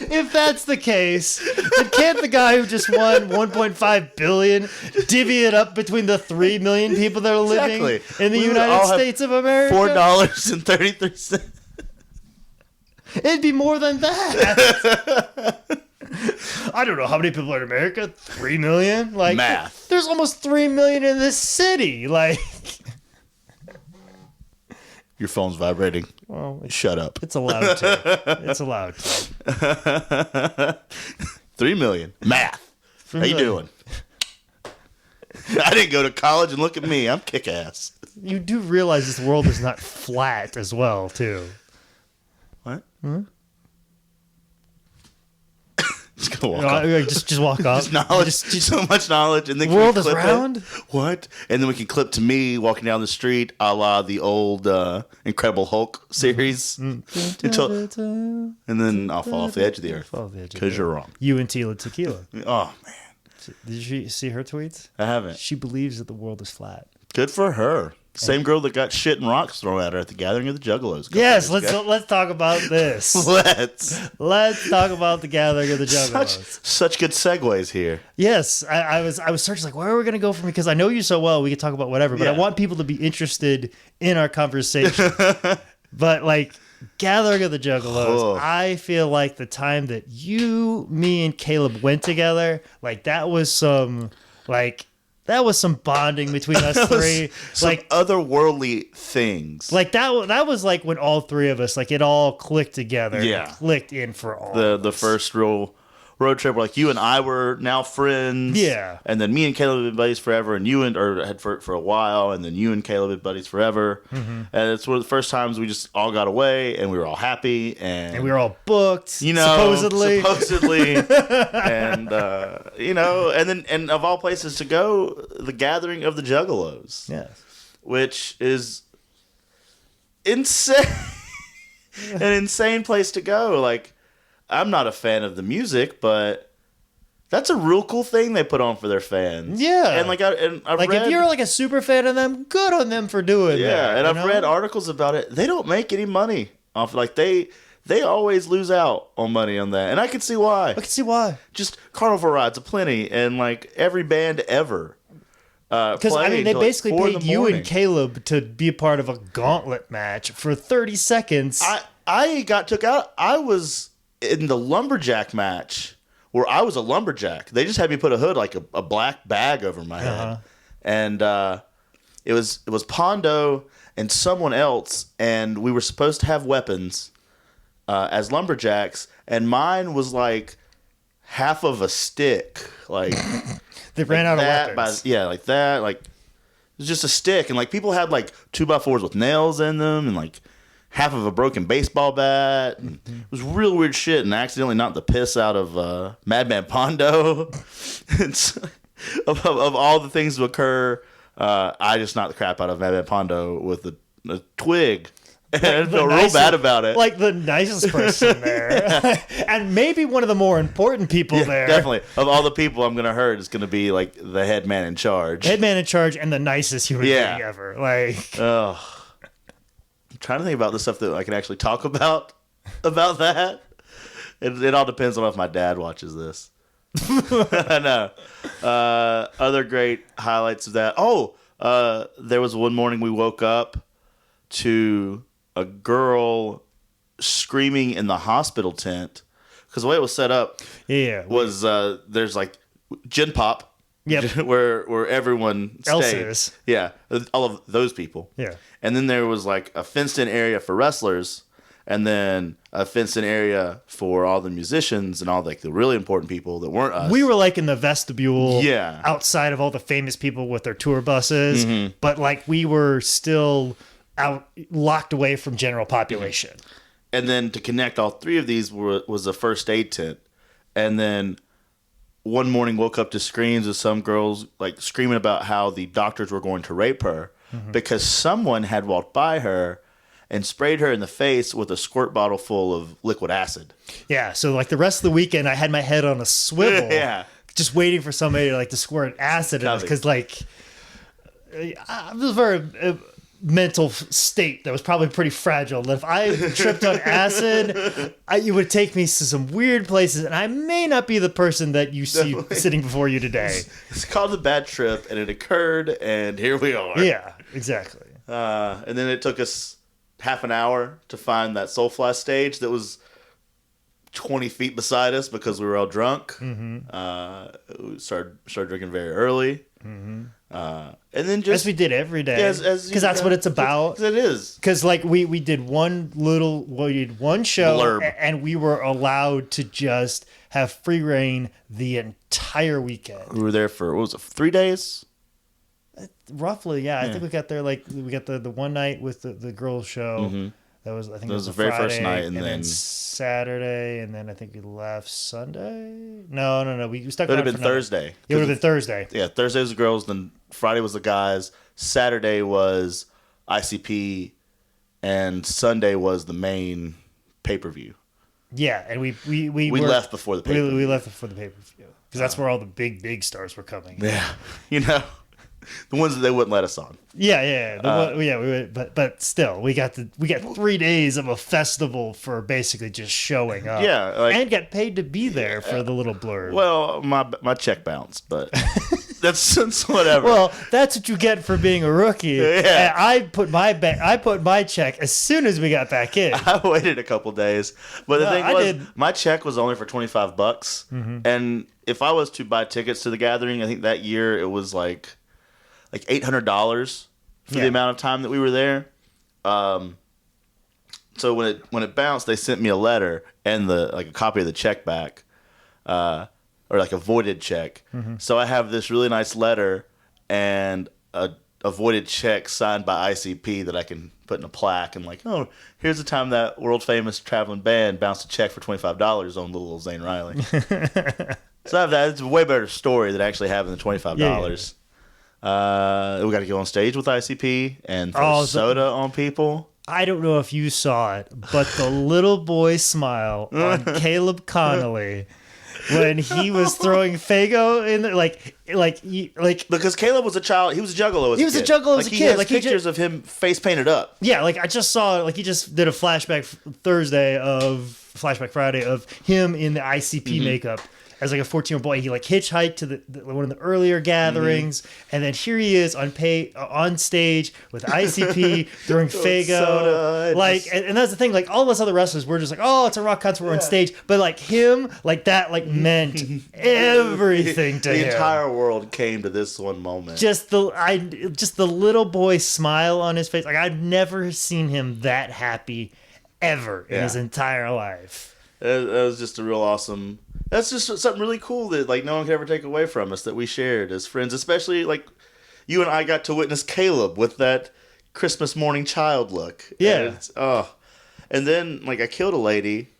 If that's the case, then can't the guy who just won $1.5 billion divvy it up between the 3 million people that are living in the United States of America? $4.33. It'd be more than that. I don't know how many people are in America. 3 million? Like math. There's almost 3 million in this city. Like. Your phone's vibrating. Well, shut up. It's allowed to. It's allowed to. 3 million. Math. How you doing? I didn't go to college, and look at me. I'm kick ass. You do realize this world is not flat as well, too. What? Hmm? Just go walk off. Just walk off. Just knowledge. So much knowledge. And then the world is round? What? And then we can clip to me walking down the street a la the old Incredible Hulk series. And then I'll fall off the edge of the earth. Because you're wrong. You and Tila Tequila. Oh, man. Did you see her tweets? I haven't. She believes that the world is flat. Good for her. Same girl that got shit and rocks thrown at her at the gathering of the Juggalos. Yes, let's talk about this. Let's talk about the gathering of the Juggalos. Such good segues here. Yes, I was searching like where are we going to go from, because I know you so well. We could talk about whatever, but I want people to be interested in our conversation. But like gathering of the Juggalos, I feel like the time that you, me, and Caleb went together, like that was some like That was some bonding between us three. Some otherworldly things. Like that was like when all three of us, like it all clicked together. Yeah. It clicked in for all the first real road trip where like you and I were now friends. Yeah. And then me and Caleb have been buddies forever, and had for a while, and then you and Caleb have been buddies forever. Mm-hmm. And it's one of the first times we just all got away and we were all happy and we were all booked, supposedly. And and of all places to go, the gathering of the Juggalos. Yes. Which is insane. An insane place to go. Like, I'm not a fan of the music, but that's a real cool thing they put on for their fans. Yeah. And I've read, if you're like a super fan of them, good on them for doing that. Yeah, and I've read articles about it. They don't make any money off, like they always lose out on money on that. And I can see why. I can see why. Just carnival rides aplenty, and like every band ever. Because they basically paid you morning. and Caleb to be a part of a gauntlet match for 30 seconds. I got took out. I was in the lumberjack match where I was a lumberjack. They just had me put a hood, like a black bag over my head, and it was Pondo and someone else, and we were supposed to have weapons as lumberjacks, and mine was like half of a stick, like. They ran out of weapons. Like that. Like, it was just a stick. And, like, people had, like, 2x4s with nails in them and, like, half of a broken baseball bat. And it was real weird shit. And I accidentally knocked the piss out of Madman Pondo. of all the things to occur, I just knocked the crap out of Madman Pondo with a twig. And I feel real bad about it. Like the nicest person there. And maybe one of the more important people there. Definitely. Of all the people I'm going to hurt, it's going to be like the head man in charge. Head man in charge and the nicest human being ever. Like, I'm trying to think about the stuff that I can actually talk about that. It all depends on if my dad watches this. I know. Other great highlights of that. There was one morning we woke up to a girl screaming in the hospital tent, because the way it was set up was there's like Gin Pop, where everyone stayed. Yeah, all of those people. Yeah. And then there was like a fenced in area for wrestlers, and then a fenced in area for all the musicians and all like the really important people that weren't us. We were like in the vestibule, Yeah. outside of all the famous people with their tour buses, but like we were still out locked away from general population. And then to connect all three of these was a first aid tent. And then one morning woke up to screams of some girls like screaming about how the doctors were going to rape her because someone had walked by her and sprayed her in the face with a squirt bottle full of liquid acid. Yeah, so like the rest of the weekend I had my head on a swivel. Just waiting for somebody to like to squirt acid in it, because like I was very mental state that was probably pretty fragile. That if I tripped on acid, it would take me to some weird places, and I may not be the person that you see sitting before you today. It's called a bad trip, and it occurred, and here we are. Yeah, exactly. And then it took us half an hour to find that Soulfly stage that was 20 feet beside us because we were all drunk. We started drinking very early. And then just as we did every day, because that's what it's about. It is, because like we did one show blurb, and we were allowed to just have free reign the entire weekend. We were there for, what was it, 3 days? Roughly, yeah. I think we got there we got the one night with the girls show. That was, I think, it was the very Friday, first night, and then Saturday, and then I think we left Sunday. No, we stuck. It would have been Thursday. It would have been Thursday. Yeah, Thursday was the girls, then Friday was the guys. Saturday was ICP, and Sunday was the main pay-per-view. Yeah, and we left before the pay-per-view. We left before the pay-per-view because that's where all the big stars were coming. Yeah, the ones that they wouldn't let us on. But still, we got 3 days of a festival for basically just showing up. Yeah, and got paid to be there for the little blurb. Well, my check bounced, but That's whatever. Well, that's what you get for being a rookie. Yeah. And I put my check as soon as we got back in. I waited a couple days, but the No, thing I was, did. my check was only for $25, and if I was to buy tickets to the gathering, I think that year it was like $800 for the amount of time that we were there. So when it bounced, they sent me a letter and a copy of the check back, or like a voided check. So I have this really nice letter and a voided check signed by ICP that I can put in a plaque and oh, here's the time that world famous traveling band bounced a check for $25 on little Zane Riley. So I have that. It's a way better story than actually having the $25. We got to go on stage with ICP and throw soda on people. I don't know if you saw it, but the little boy smile on Caleb Konley when he was throwing Faygo in there, because Caleb was a child. He was a juggalo as a kid. He was a juggalo as a He kid. has pictures of him face painted up. Yeah, I just saw, he just did a flashback Friday of him in the ICP makeup as a 14-year-old boy. He hitchhiked to one of the earlier gatherings, and then here he is on stage with ICP throwing Faygo. Soda, and that's the thing. All of us other wrestlers, we're just oh, it's a rock concert, we're on stage. But him, that meant everything to him. The entire world came to this one moment. Just the little boy smile on his face. I've never seen him that happy ever in his entire life. That was just a real awesome. That's just something really cool that no one could ever take away from us, that we shared as friends. Especially you and I got to witness Caleb with that Christmas morning child look. Yeah. And then I killed a lady.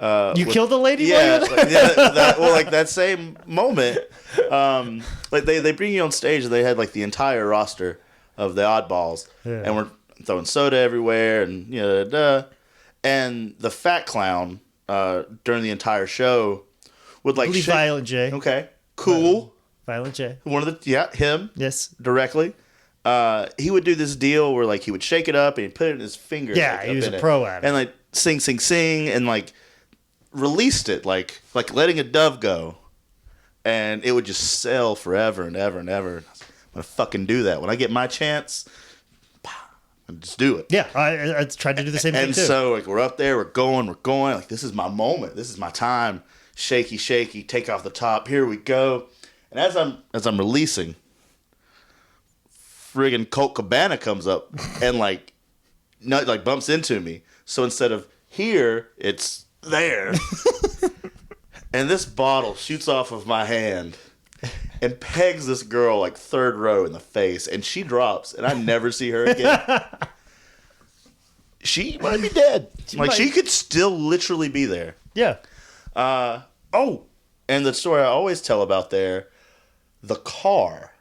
You killed a lady? Yeah. That same moment. They bring you on stage and they had the entire roster of the oddballs, and we're throwing soda everywhere and and the fat clown during the entire show would Violent J. Okay, cool. Violent J. One of him. Yes. Directly. He would do this deal where he would shake it up and he'd put it in his fingers. Yeah, he was a pro at it. And sing and released it like letting a dove go, and it would just sell forever and ever and ever. I'm gonna fucking do that when I get my chance. And just do it. Yeah, I tried to do the same thing too. And so we're up there, we're going. This is my moment. This is my time. Shaky, shaky. Take off the top. Here we go. And as I'm releasing, friggin' Colt Cabana comes up and bumps into me. So instead of here, it's there. And this bottle shoots off of my hand and pegs this girl third row in the face, and she drops, and I never see her again. She might be dead. She could still literally be there. Yeah. And the story I always tell about there, the car.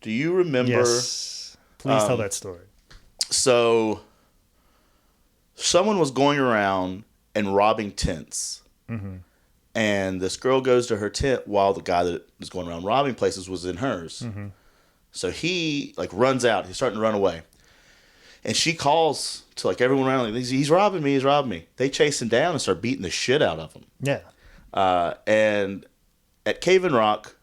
Do you remember? Yes. Please tell that story. So, someone was going around and robbing tents. Mm-hmm. And this girl goes to her tent while the guy that was going around robbing places was in hers. Mm-hmm. So he runs out. He's starting to run away. And she calls to everyone around, he's robbing me, he's robbing me. They chase him down and start beating the shit out of him. Yeah. And at Cave and Rock,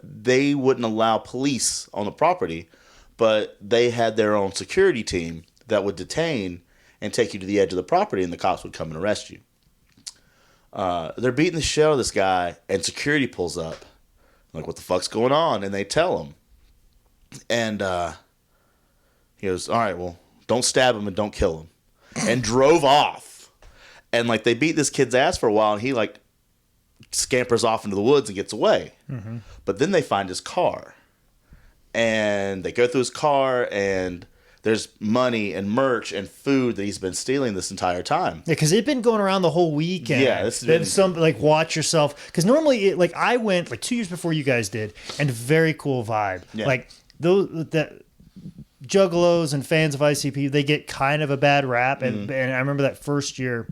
they wouldn't allow police on the property, but they had their own security team that would detain and take you to the edge of the property, and the cops would come and arrest you. They're beating the shit out of this guy, and security pulls up. What the fuck's going on? And they tell him. And he goes, all right, well, don't stab him and don't kill him. And drove off. And they beat this kid's ass for a while, and he scampers off into the woods and gets away. Mm-hmm. But then they find his car. And they go through his car, and there's money and merch and food that he's been stealing this entire time. Yeah, because it'd been going around the whole weekend. Yeah, this has been some watch yourself. Because normally, I went 2 years before you guys did, and very cool vibe. Yeah. Those that Juggalos and fans of ICP, they get kind of a bad rap. And I remember that first year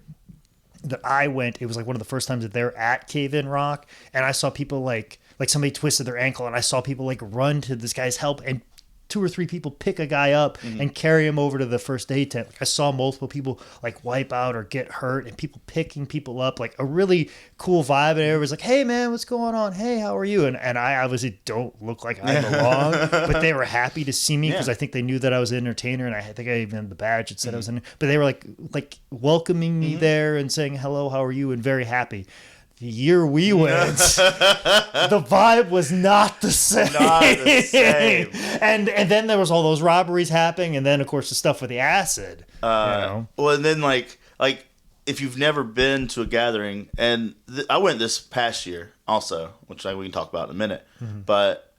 that I went, it was one of the first times that they're at Cave in Rock, and I saw people like somebody twisted their ankle, and I saw people run to this guy's help and 2 or 3 people pick a guy up and carry him over to the first aid tent. Like I saw multiple people like wipe out or get hurt, and people picking people up, like a really cool vibe. And everybody's like, "Hey man, what's going on? Hey, how are you?" And I obviously don't look like I belong, but they were happy to see me because I think they knew that I was an entertainer, and I think I even had the badge that said I was in. But they were like welcoming me there and saying hello, how are you, and very happy. The year we went, the vibe was not the same. Not the same. and then there was all those robberies happening, and then of course the stuff with the acid. Well, and then like if you've never been to a gathering, and I went this past year also, which we can talk about in a minute, but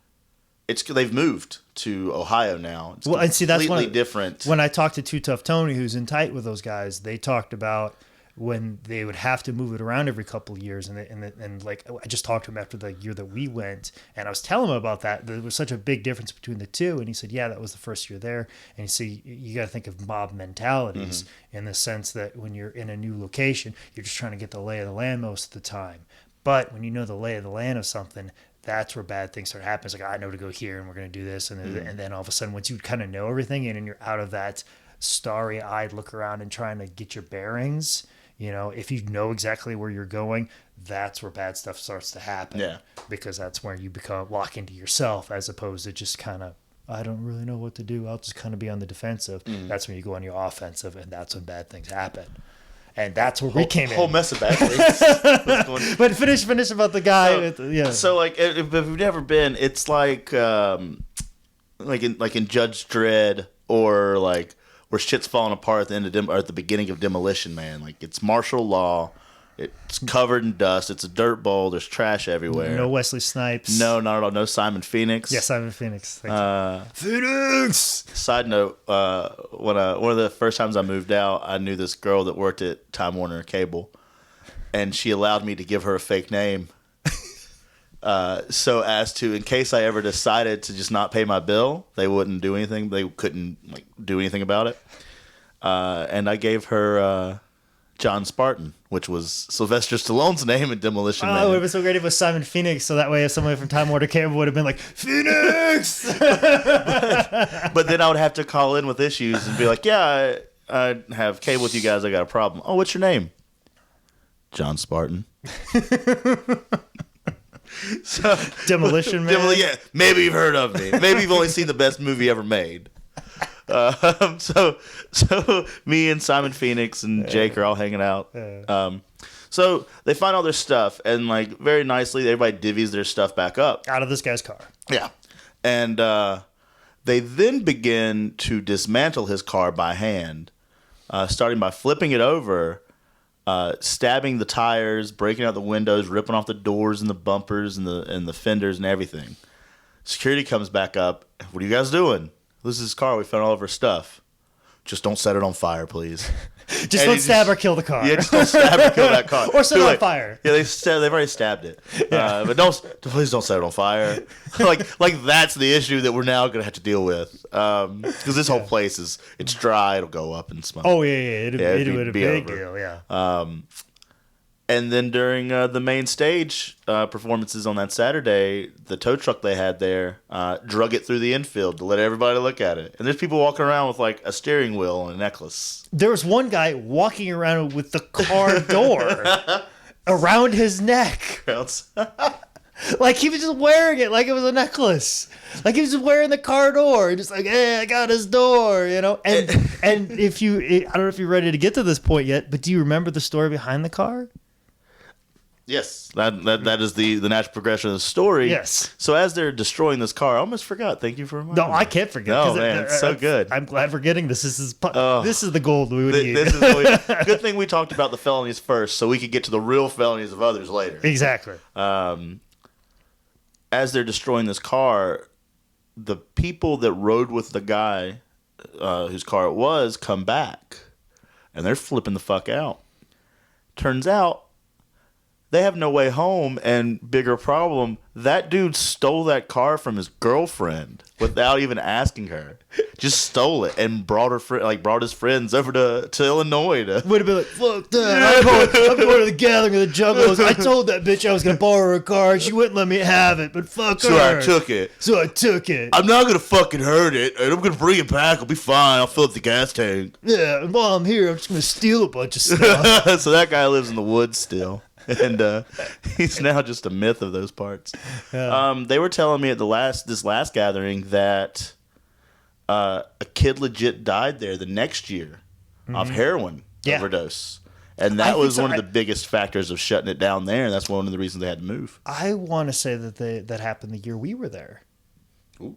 they've moved to Ohio now. It's and see, that's completely different. When I talked to Too Tough Tony, who's in tight with those guys, they talked about when they would have to move it around every couple of years, and like I just talked to him after the year that we went, and I was telling him about that. There was such a big difference between the two, and he said, "Yeah, that was the first year there." And he said, "You got to think of mob mentalities in the sense that when you're in a new location, you're just trying to get the lay of the land most of the time. But when you know the lay of the land of something, that's where bad things start happening. It's like, I know to go here, and we're going to do this, and then all of a sudden, once you kind of know everything, and you're out of that starry-eyed look around and trying to get your bearings." You know, if you know exactly where you're going, that's where bad stuff starts to happen. Yeah. Because that's where you lock into yourself, as opposed to just kind of, I don't really know what to do. I'll just kind of be on the defensive. That's when you go on your offensive, and that's when bad things happen. And that's where we came in. Whole mess of bad things. But finish about the guy. So like, if you've never been, it's like in Judge Dredd, or like where shit's falling apart at the end of or at the beginning of Demolition Man. Like, it's martial law. It's covered in dust. It's a dirt bowl. There's trash everywhere. No Wesley Snipes. No, not at all. No Simon Phoenix. Yeah, Simon Phoenix. Phoenix! Side note, one of the first times I moved out, I knew this girl that worked at Time Warner Cable, and she allowed me to give her a fake name. So as to, in case I ever decided to just not pay my bill, they wouldn't do anything. They couldn't do anything about it. And I gave her John Spartan, which was Sylvester Stallone's name in Demolition Man. Oh, it would have been so great if it was Simon Phoenix, so that way if somebody from Time Warner Cable would have been like, Phoenix! But then I would have to call in with issues and be like, yeah, I have cable with you guys. I got a problem. Oh, what's your name? John Spartan. So, Demolition Man. Yeah, maybe you've heard of me. Maybe you've only seen the best movie ever made. So me and Simon Phoenix and Jake are all hanging out. So they find all their stuff, and like very nicely, everybody divvies their stuff back up out of this guy's car. Yeah, and they then begin to dismantle his car by hand, starting by flipping it over. Stabbing the tires, breaking out the windows, ripping off the doors and the bumpers and the fenders and everything. Security comes back up. What are you guys doing? This is his car. We found all of our stuff. Just don't set it on fire, please. Just don't stab or kill the car. Yeah, just don't stab or kill that car. Or set it on fire. Yeah, they've already stabbed it. Yeah. But please don't set it on fire. like that's the issue that we're now going to have to deal with. Because this whole place it's dry. It'll go up in smoke. Oh, yeah. It'd be a big deal, yeah. And then during the main stage performances on that Saturday, the tow truck they had there drug it through the infield to let everybody look at it. And there's people walking around with like a steering wheel and a necklace. There was one guy walking around with the car door around his neck. Like he was just wearing it like it was a necklace. Like he was just wearing the car door. Just like, hey, I got his door, you know? And I don't know if you're ready to get to this point yet, but do you remember the story behind the car? Yes, that is the natural progression of the story. Yes. So as they're destroying this car, I almost forgot. Thank you for reminding me. No, I can't forget. No, man, it's so good. I'm glad we're getting this. This is the gold we would need. Good thing we talked about the felonies first, so we could get to the real felonies of others later. Exactly. As they're destroying this car, the people that rode with the guy whose car it was come back, and they're flipping the fuck out. Turns out they have no way home, and bigger problem, that dude stole that car from his girlfriend without even asking her. Just stole it and brought his friends over to Illinois. Would have been like, fuck that. I'm going to the gathering of the Juggalos. I told that bitch I was going to borrow her car. She wouldn't let me have it, but fuck her. So I took it. I'm not going to fucking hurt it, and I'm going to bring it back. I'll be fine. I'll fill up the gas tank. Yeah, and while I'm here, I'm just going to steal a bunch of stuff. So that guy lives in the woods still. And he's now just a myth of those parts. Yeah. They were telling me at this last gathering that a kid legit died there the next year of heroin overdose. And that was one of the biggest factors of shutting it down there. And that's one of the reasons they had to move. I want to say that that happened the year we were there. Ooh.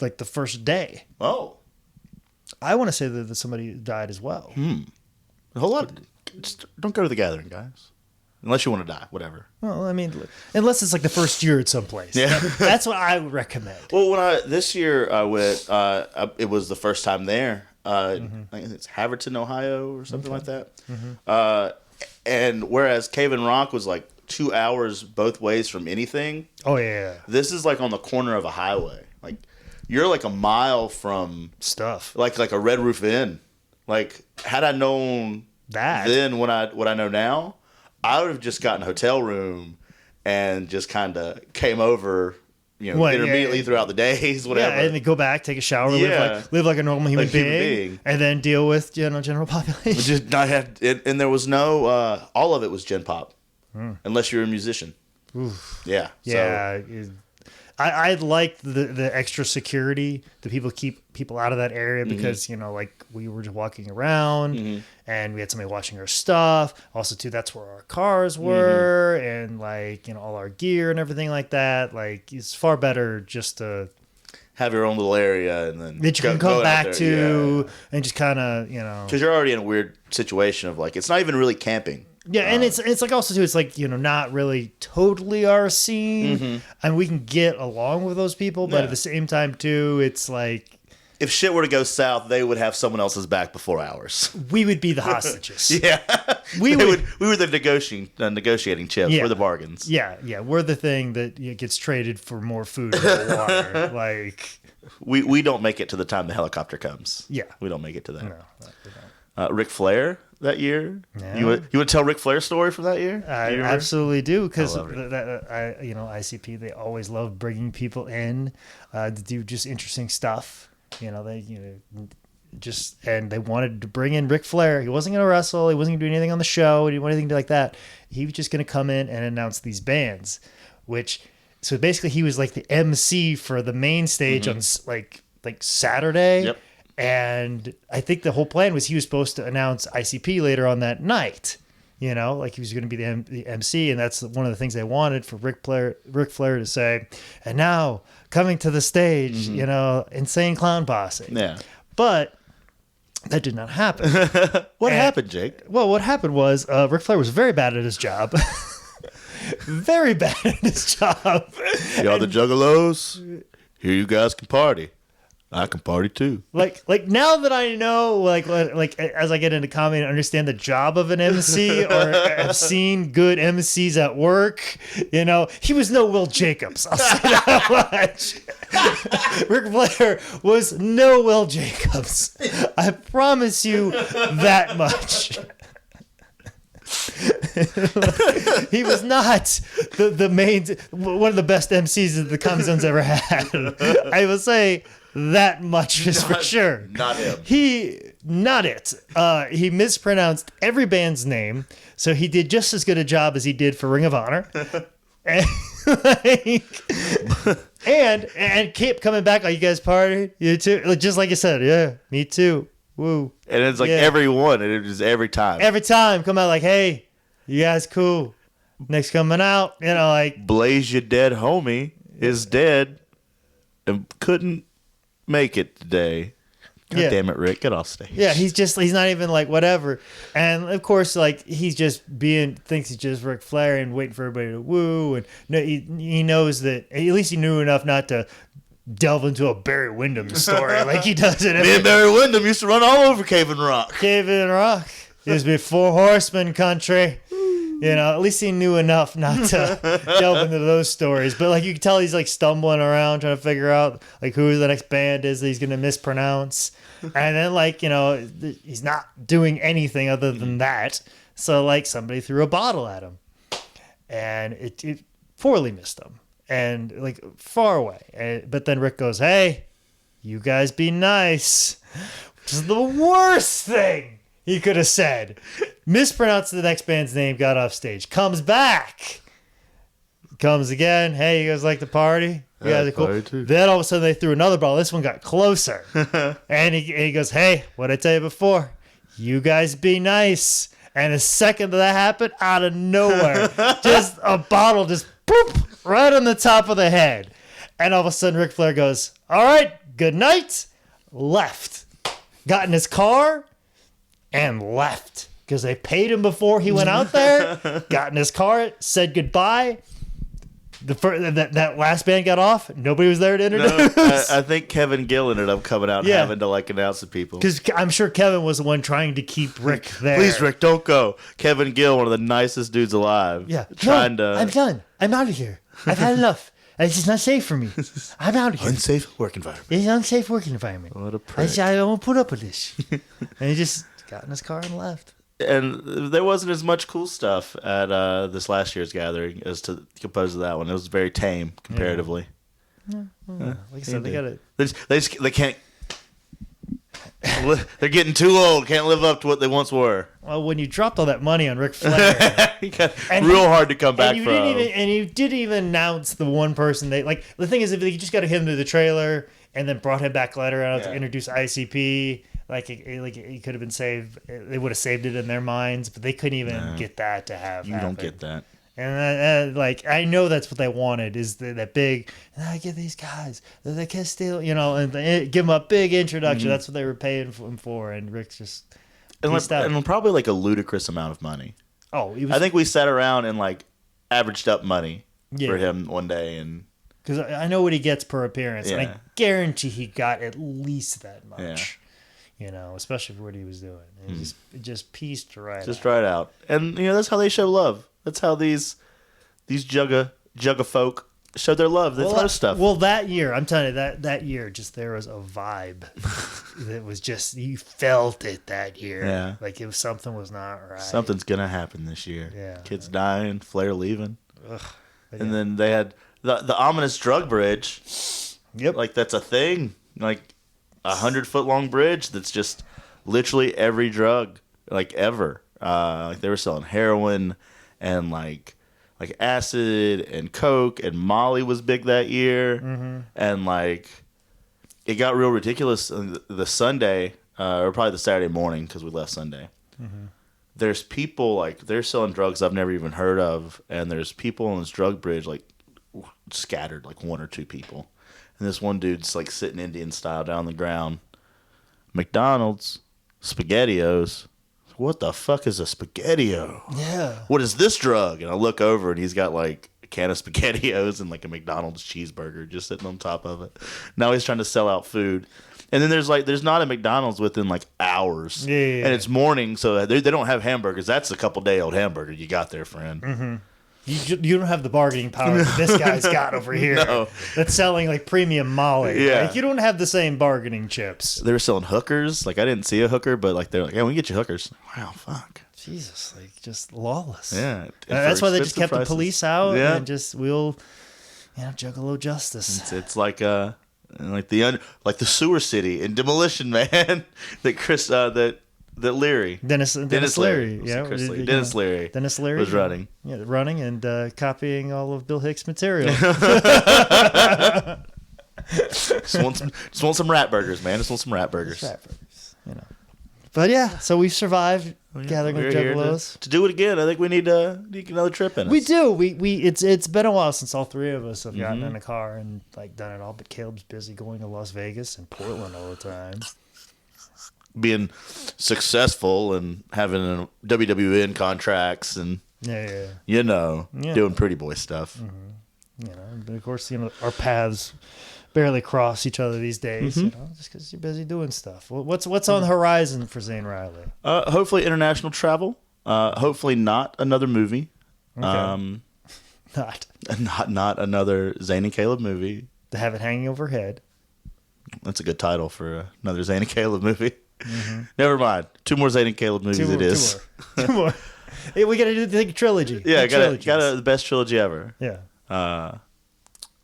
Like the first day. Oh. I want to say that somebody died as well. A whole lot. Just don't go to the gathering, guys. Unless you want to die, whatever. Well, I mean, unless it's like the first year at some place. Yeah. That's what I would recommend. Well, this year I went, it was the first time there. I think it's Haverton, Ohio or something like that. And whereas Cave and Rock was like 2 hours both ways from anything. Oh, yeah. This is like on the corner of a highway. Like you're like a mile from stuff. Like a Red Roof Inn. Like had I known that then what I know now, I would have just gotten a hotel room and just kind of came over, intermittently throughout the days, whatever. Yeah, and then go back, take a shower, live like a normal human being, and then deal with general population. Just not have, and there was no, all of it was Gen Pop, unless you're a musician. Oof. Yeah. Yeah. So. I like the extra security that people keep people out of that area because, like we were just walking around and we had somebody watching our stuff. Also, too, that's where our cars were and all our gear and everything like that. Like it's far better just to have your own little area and then that you can come back to and just kind of, because you're already in a weird situation of like, it's not even really camping. Yeah, and it's like also too, it's like, not really totally our scene. And we can get along with those people, but at the same time too, it's like if shit were to go south, they would have someone else's back before ours. We would be the hostages. Yeah. We were the negotiating chips. Yeah. We're the bargains. Yeah. We're the thing that gets traded for more food and more water. Like we don't make it to the time the helicopter comes. Yeah. We don't make it to that. No, we don't. Ric Flair that year. Yeah. You want to tell Ric Flair's story from that year? I absolutely do, because ICP, they always love bringing people in to do just interesting stuff. And they wanted to bring in Ric Flair. He wasn't going to wrestle. He wasn't going to do anything on the show. He didn't want anything like that. He was just going to come in and announce these bands, so basically he was like the MC for the main stage on like Saturday. Yep. And I think the whole plan was he was supposed to announce ICP later on that night. Like he was going to be the MC, and that's one of the things they wanted for Ric Flair to say. And now coming to the stage, Insane Clown Posse. Yeah, but that did not happen. What happened, Jake? Well, what happened was Ric Flair was very bad at his job. Very bad at his job. Y'all the Juggalos? Here you guys can party. I can party too. Like now that I know, like as I get into comedy and understand the job of an MC, or have seen good MCs at work, he was no Will Jacobs. I'll say that much. Ric Flair was no Will Jacobs. I promise you that much. He was not the main, one of the best MCs that the Comedy Zone's ever had. I will say that much is for sure. Not him. Not it. He mispronounced every band's name, so he did just as good a job as he did for Ring of Honor. and kept coming back like, you guys partied? You too? Just like you said, yeah, me too. Woo. And it's like everyone, and it is every time. Every time, come out like, hey, you guys cool. Next coming out, Blaze, your dead homie, is dead and couldn't make it today. God damn it, Rick, get off stage. Yeah, he's not even like whatever. And of course, he's just thinks he's just Ric Flair and waiting for everybody to woo. And he knows that, at least he knew enough not to delve into a Barry Windham story like he does it. Me and Barry Windham used to run all over Cave and Rock. Cave and Rock. It was before Horseman country. At least he knew enough not to delve into those stories. But like you can tell, he's like stumbling around trying to figure out like who the next band is that he's gonna mispronounce, and then like he's not doing anything other than that. So like somebody threw a bottle at him, and it poorly missed him, and like far away. But then Rick goes, "Hey, you guys be nice," which is the worst thing he could have said. Mispronounced the next band's name, got off stage, comes back, comes again. Hey, you guys like the party? You guys are cool. Then all of a sudden they threw another ball. This one got closer. And he goes, "Hey, what'd I tell you before? You guys be nice." And the second that happened, out of nowhere, just a bottle just boop right on the top of the head. And all of a sudden Ric Flair goes, "All right, good night." Left. Got in his car and left. Because they paid him before he went out there. Got in his car, said goodbye. That last band got off. Nobody was there to introduce. No, I think Kevin Gill ended up coming out and having to like announce the people. Because I'm sure Kevin was the one trying to keep Rick there. Please, Rick, don't go. Kevin Gill, one of the nicest dudes alive. Yeah. I'm done. I'm out of here. I've had enough. It's just not safe for me. I'm out of here. Unsafe work environment. It's an unsafe working environment. What a prick. I won't put up with this. And he just got in his car and left. And there wasn't as much cool stuff at this last year's gathering as to compose of that one. It was very tame comparatively. Like I said, they got it. They can't. They're getting too old. Can't live up to what they once were. Well, when you dropped all that money on Ric Flair, He got real hard to come back from. And you didn't even announce the one person they like. The thing is, if they just got him to the trailer and then brought him back later out to introduce ICP. Like it could have been saved. They would have saved it in their minds, but they couldn't even get that to have. You don't get that. And I know that's what they wanted is that big. And I get these guys, they can't steal, and give them a big introduction. Mm-hmm. That's what they were paying him for. And Rick's just and probably like a ludicrous amount of money. Oh, I think we sat around and like averaged up money for him one day, and because I know what he gets per appearance, and I guarantee he got at least that much. Yeah. Especially for what he was doing. It just pieced right out. And, that's how they show love. That's how these Jugga folk show their love. They throw stuff. Well, that year, I'm telling you, that year, just there was a vibe that was just, you felt it that year. Yeah. Like if something was not right. Something's going to happen this year. Yeah. Kids dying, Flair leaving. Ugh. And then they had the ominous drug bridge. Yep. Like, that's a thing. Like, 100-foot-long bridge that's just literally every drug like ever. Like they were selling heroin and like acid and coke, and Molly was big that year. And like it got real ridiculous the Sunday or probably the Saturday morning because we left Sunday. There's people like they're selling drugs I've never even heard of, and there's people on this drug bridge like scattered, like one or two people. And this one dude's like sitting Indian style down on the ground. McDonald's, SpaghettiOs. What the fuck is a SpaghettiO? Yeah. What is this drug? And I look over and he's got like a can of SpaghettiOs and like a McDonald's cheeseburger just sitting on top of it. Now he's trying to sell out food. And then there's not a McDonald's within like hours. Yeah. And it's morning, so they don't have hamburgers. That's a couple-day-old hamburger you got there, friend. You don't have the bargaining power that this guy's got over here. No. That's selling like premium Molly. Yeah. Like you don't have the same bargaining chips. They were selling hookers. Like I didn't see a hooker, but like they're like, yeah, we can get you hookers. Wow, fuck. Jesus, like just lawless. Yeah. That's why they just kept the police out and just juggalo justice. It's like like the sewer city in Demolition Man that Leary. Dennis Leary. Yeah. Dennis Leary. Dennis Leary was running. Yeah, running and copying all of Bill Hicks' material. Just want some rat burgers, man. Just want some rat burgers. But yeah, so we survived gathering with Juggalos. To do it again, I think we need another trip in us. We do. It's been a while since all three of us have gotten in a car and like done it all. But Caleb's busy going to Las Vegas and Portland all the time. Being successful and having WWN contracts and doing pretty boy stuff. But of course, our paths barely cross each other these days. Just because you're busy doing stuff. What's on the horizon for Zane Riley? Hopefully international travel. Hopefully not another movie. Okay. Not another Zane and Caleb movie. To have it hanging overhead. That's a good title for another Zane and Caleb movie. Mm-hmm. Never mind. 2 more Zane and Caleb movies. Two more. Hey, we gotta do the trilogy. Yeah, got the best trilogy ever. Yeah.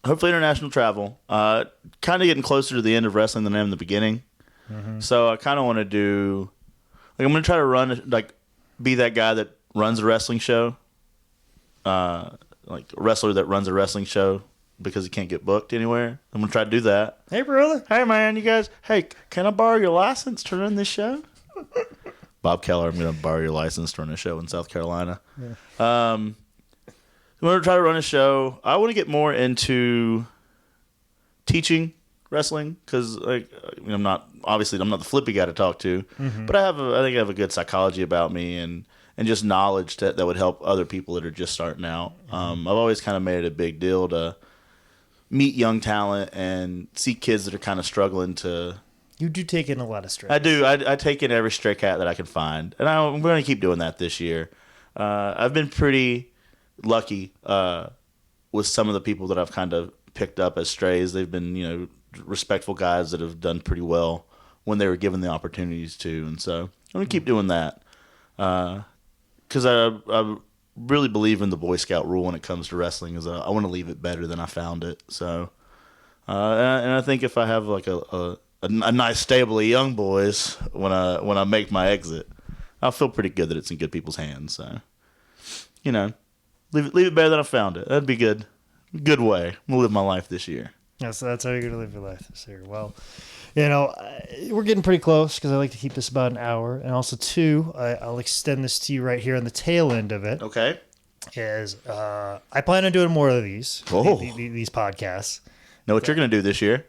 Hopefully international travel. Kind of getting closer to the end of wrestling than I am in the beginning. Mm-hmm. So I kind of want to do, like, I'm gonna try to run, like, be that guy that runs a wrestling show. Like a wrestler that runs a wrestling show because he can't get booked anywhere. I'm gonna try to do that. Hey, brother. Hey, man, you guys. Hey, can I borrow your license to run this show? Bob Keller, I'm gonna borrow your license to run a show in South Carolina. Yeah. I'm gonna try to run a show. I want to get more into teaching wrestling because, like, I'm not the flippy guy to talk to, but I think I have a good psychology about me and just knowledge that would help other people that are just starting out. I've always kind of made it a big deal to meet young talent and see kids that are kind of struggling to. You do take in a lot of stress. I do. I take in every stray cat that I can find, and I'm going to keep doing that this year. I've been pretty lucky with some of the people that I've kind of picked up as strays. They've been, respectful guys that have done pretty well when they were given the opportunities to, and so I'm going to keep doing that. Because I really believe in the Boy Scout rule when it comes to wrestling. Is I want to leave it better than I found it. So, and I think if I have like a nice stable of young boys when I make my exit, I'll feel pretty good that it's in good people's hands. So, leave it better than I found it. That'd be good. Good way. I'm gonna live my life this year. Yeah, so that's how you're gonna live your life this year. Well. We're getting pretty close because I like to keep this about an hour. And also, too, I'll extend this to you right here on the tail end of it. Okay. I plan on doing more of these podcasts. Know what you're going to do this year.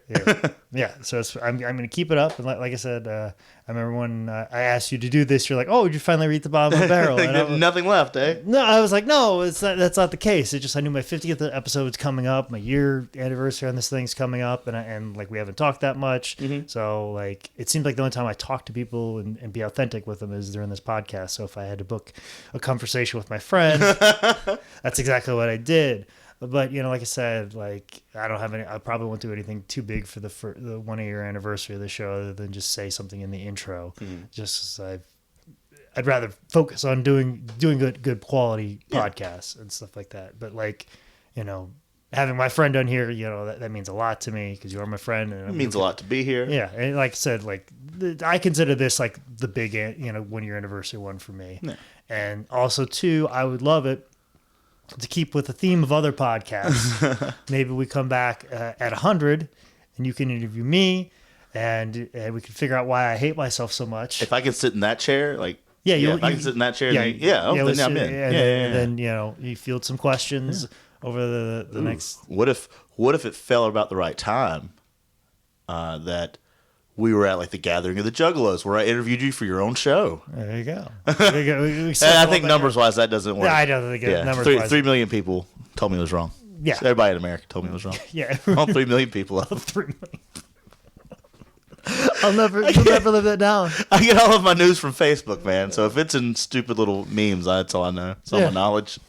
Yeah. So I'm going to keep it up. And like I said, I remember when I asked you to do this, you're like, oh, did you finally reach the bottom of the barrel? And nothing left, eh? No, I was like, no, that's not the case. It just, I knew my 50th episode was coming up. My year anniversary on this thing's coming up. And we haven't talked that much. Mm-hmm. So, like, it seems like the only time I talk to people and be authentic with them is during this podcast. So if I had to book a conversation with my friend, that's exactly what I did. But, like I said, like, I probably won't do anything too big for the 1 year anniversary of the show other than just say something in the intro. Mm-hmm. Just as I'd rather focus on doing good quality podcasts and stuff like that. But, like, having my friend on here, that means a lot to me because you are my friend. And it means a lot to be here. Yeah. And like I said, like, I consider this like the big, 1 year anniversary one for me. Yeah. And also, too, I would love it to keep with the theme of other podcasts. Maybe we come back at 100 and you can interview me and we can figure out why I hate myself so much. If I could sit in that chair, like, if I can sit in that chair, then I'm in. And then, you field some questions over the next. What if it fell about the right time that we were at, like, the gathering of the Juggalos where I interviewed you for your own show. There you go. I think numbers-wise, that doesn't work. Yeah, I don't think numbers-wise. 3 million people told me it was wrong. Yeah. So everybody in America told me it was wrong. Yeah. All 3 million people. 3 million. You'll never live that down. I get all of my news from Facebook, man. So if it's in stupid little memes, that's all I know. It's all my knowledge.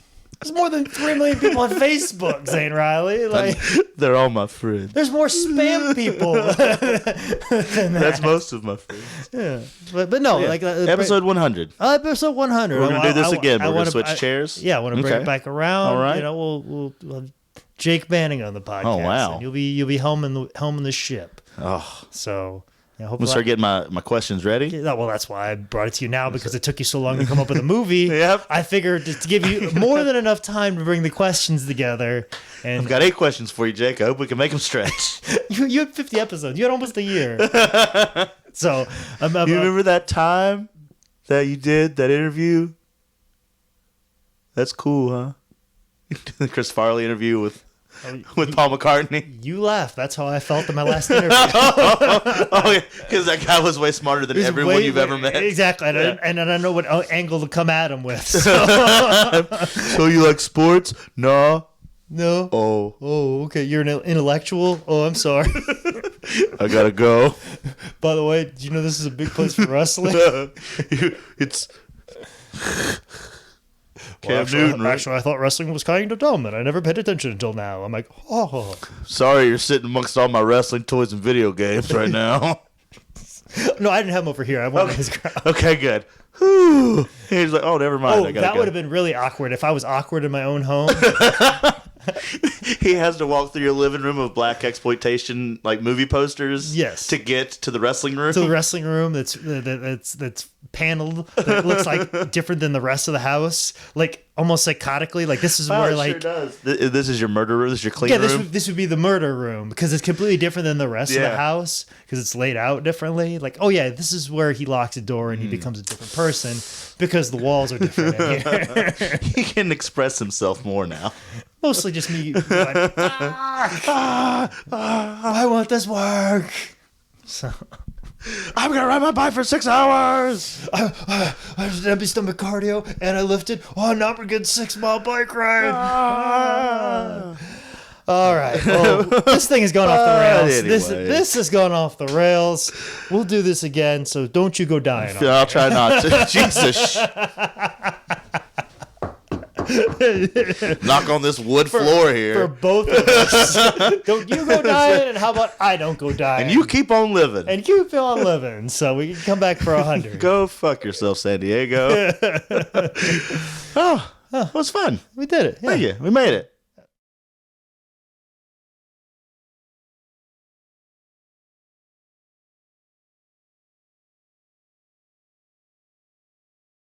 There's more than 3 million people on Facebook, Zane Riley. Like, they're all my friends. There's more spam people than that. That's most of my friends. Yeah, but no, like episode 100. Episode 100. We're gonna do this again. We're gonna switch chairs. Yeah, I want to bring it back around. All right. We'll have Jake Manning on the podcast. Oh wow. And you'll be home in the ship. Oh, so. Yeah, I'm going to start getting my questions ready. Yeah, well, that's why I brought it to you now, because it took you so long to come up with a movie. Yep. I figured just to give you more than enough time to bring the questions together. And I've got 8 questions for you, Jake. I hope we can make them stretch. You had 50 episodes. You had almost a year. So, you remember that time that you did that interview? That's cool, huh? The Chris Farley interview with Paul McCartney. You laughed. That's how I felt in my last interview. yeah, because that guy was way smarter than everyone you've ever met. Exactly. And I don't know what angle to come at him with. So, so you like sports? No. Oh, okay. You're an intellectual? Oh, I'm sorry. I gotta go. By the way, do you know this is a big place for wrestling? It's Cam Newton, right? Actually, I thought wrestling was kind of dumb, and I never paid attention until now. I'm like, oh. Sorry, you're sitting amongst all my wrestling toys and video games right now. No, I didn't have him over here. I went in his crowd. Okay, good. Whew. He's like, oh, never mind. Oh, that would have been really awkward if I was awkward in my own home. He has to walk through your living room of black exploitation like movie posters. Yes. To get to the wrestling room. To the wrestling room that's paneled, that looks like different than the rest of the house, like almost psychotically. Like this is where it like sure does. This is your murder room. This is your clean room. This would be the murder room because it's completely different than the rest of the house because it's laid out differently. Like, oh yeah, this is where he locks a door and he becomes a different person because the walls are different in here. He can express himself more now. Mostly just me going, I want this work. So I'm gonna ride my bike for 6 hours. I did empty stomach cardio and I lifted. Oh, now we're getting 6-mile bike ride. All right. Well, this thing has gone off the rails. Anyway. This has gone off the rails. We'll do this again, so don't you go dying. I'll try not to. Jesus. Knock on this wood floor here. For both of us. Don't you go dying, and how about I don't go dying? And you keep on living. And you keep on living, so we can come back for 100. Go fuck yourself, San Diego. Oh, it was fun. We did it. Yeah. Thank you. We made it.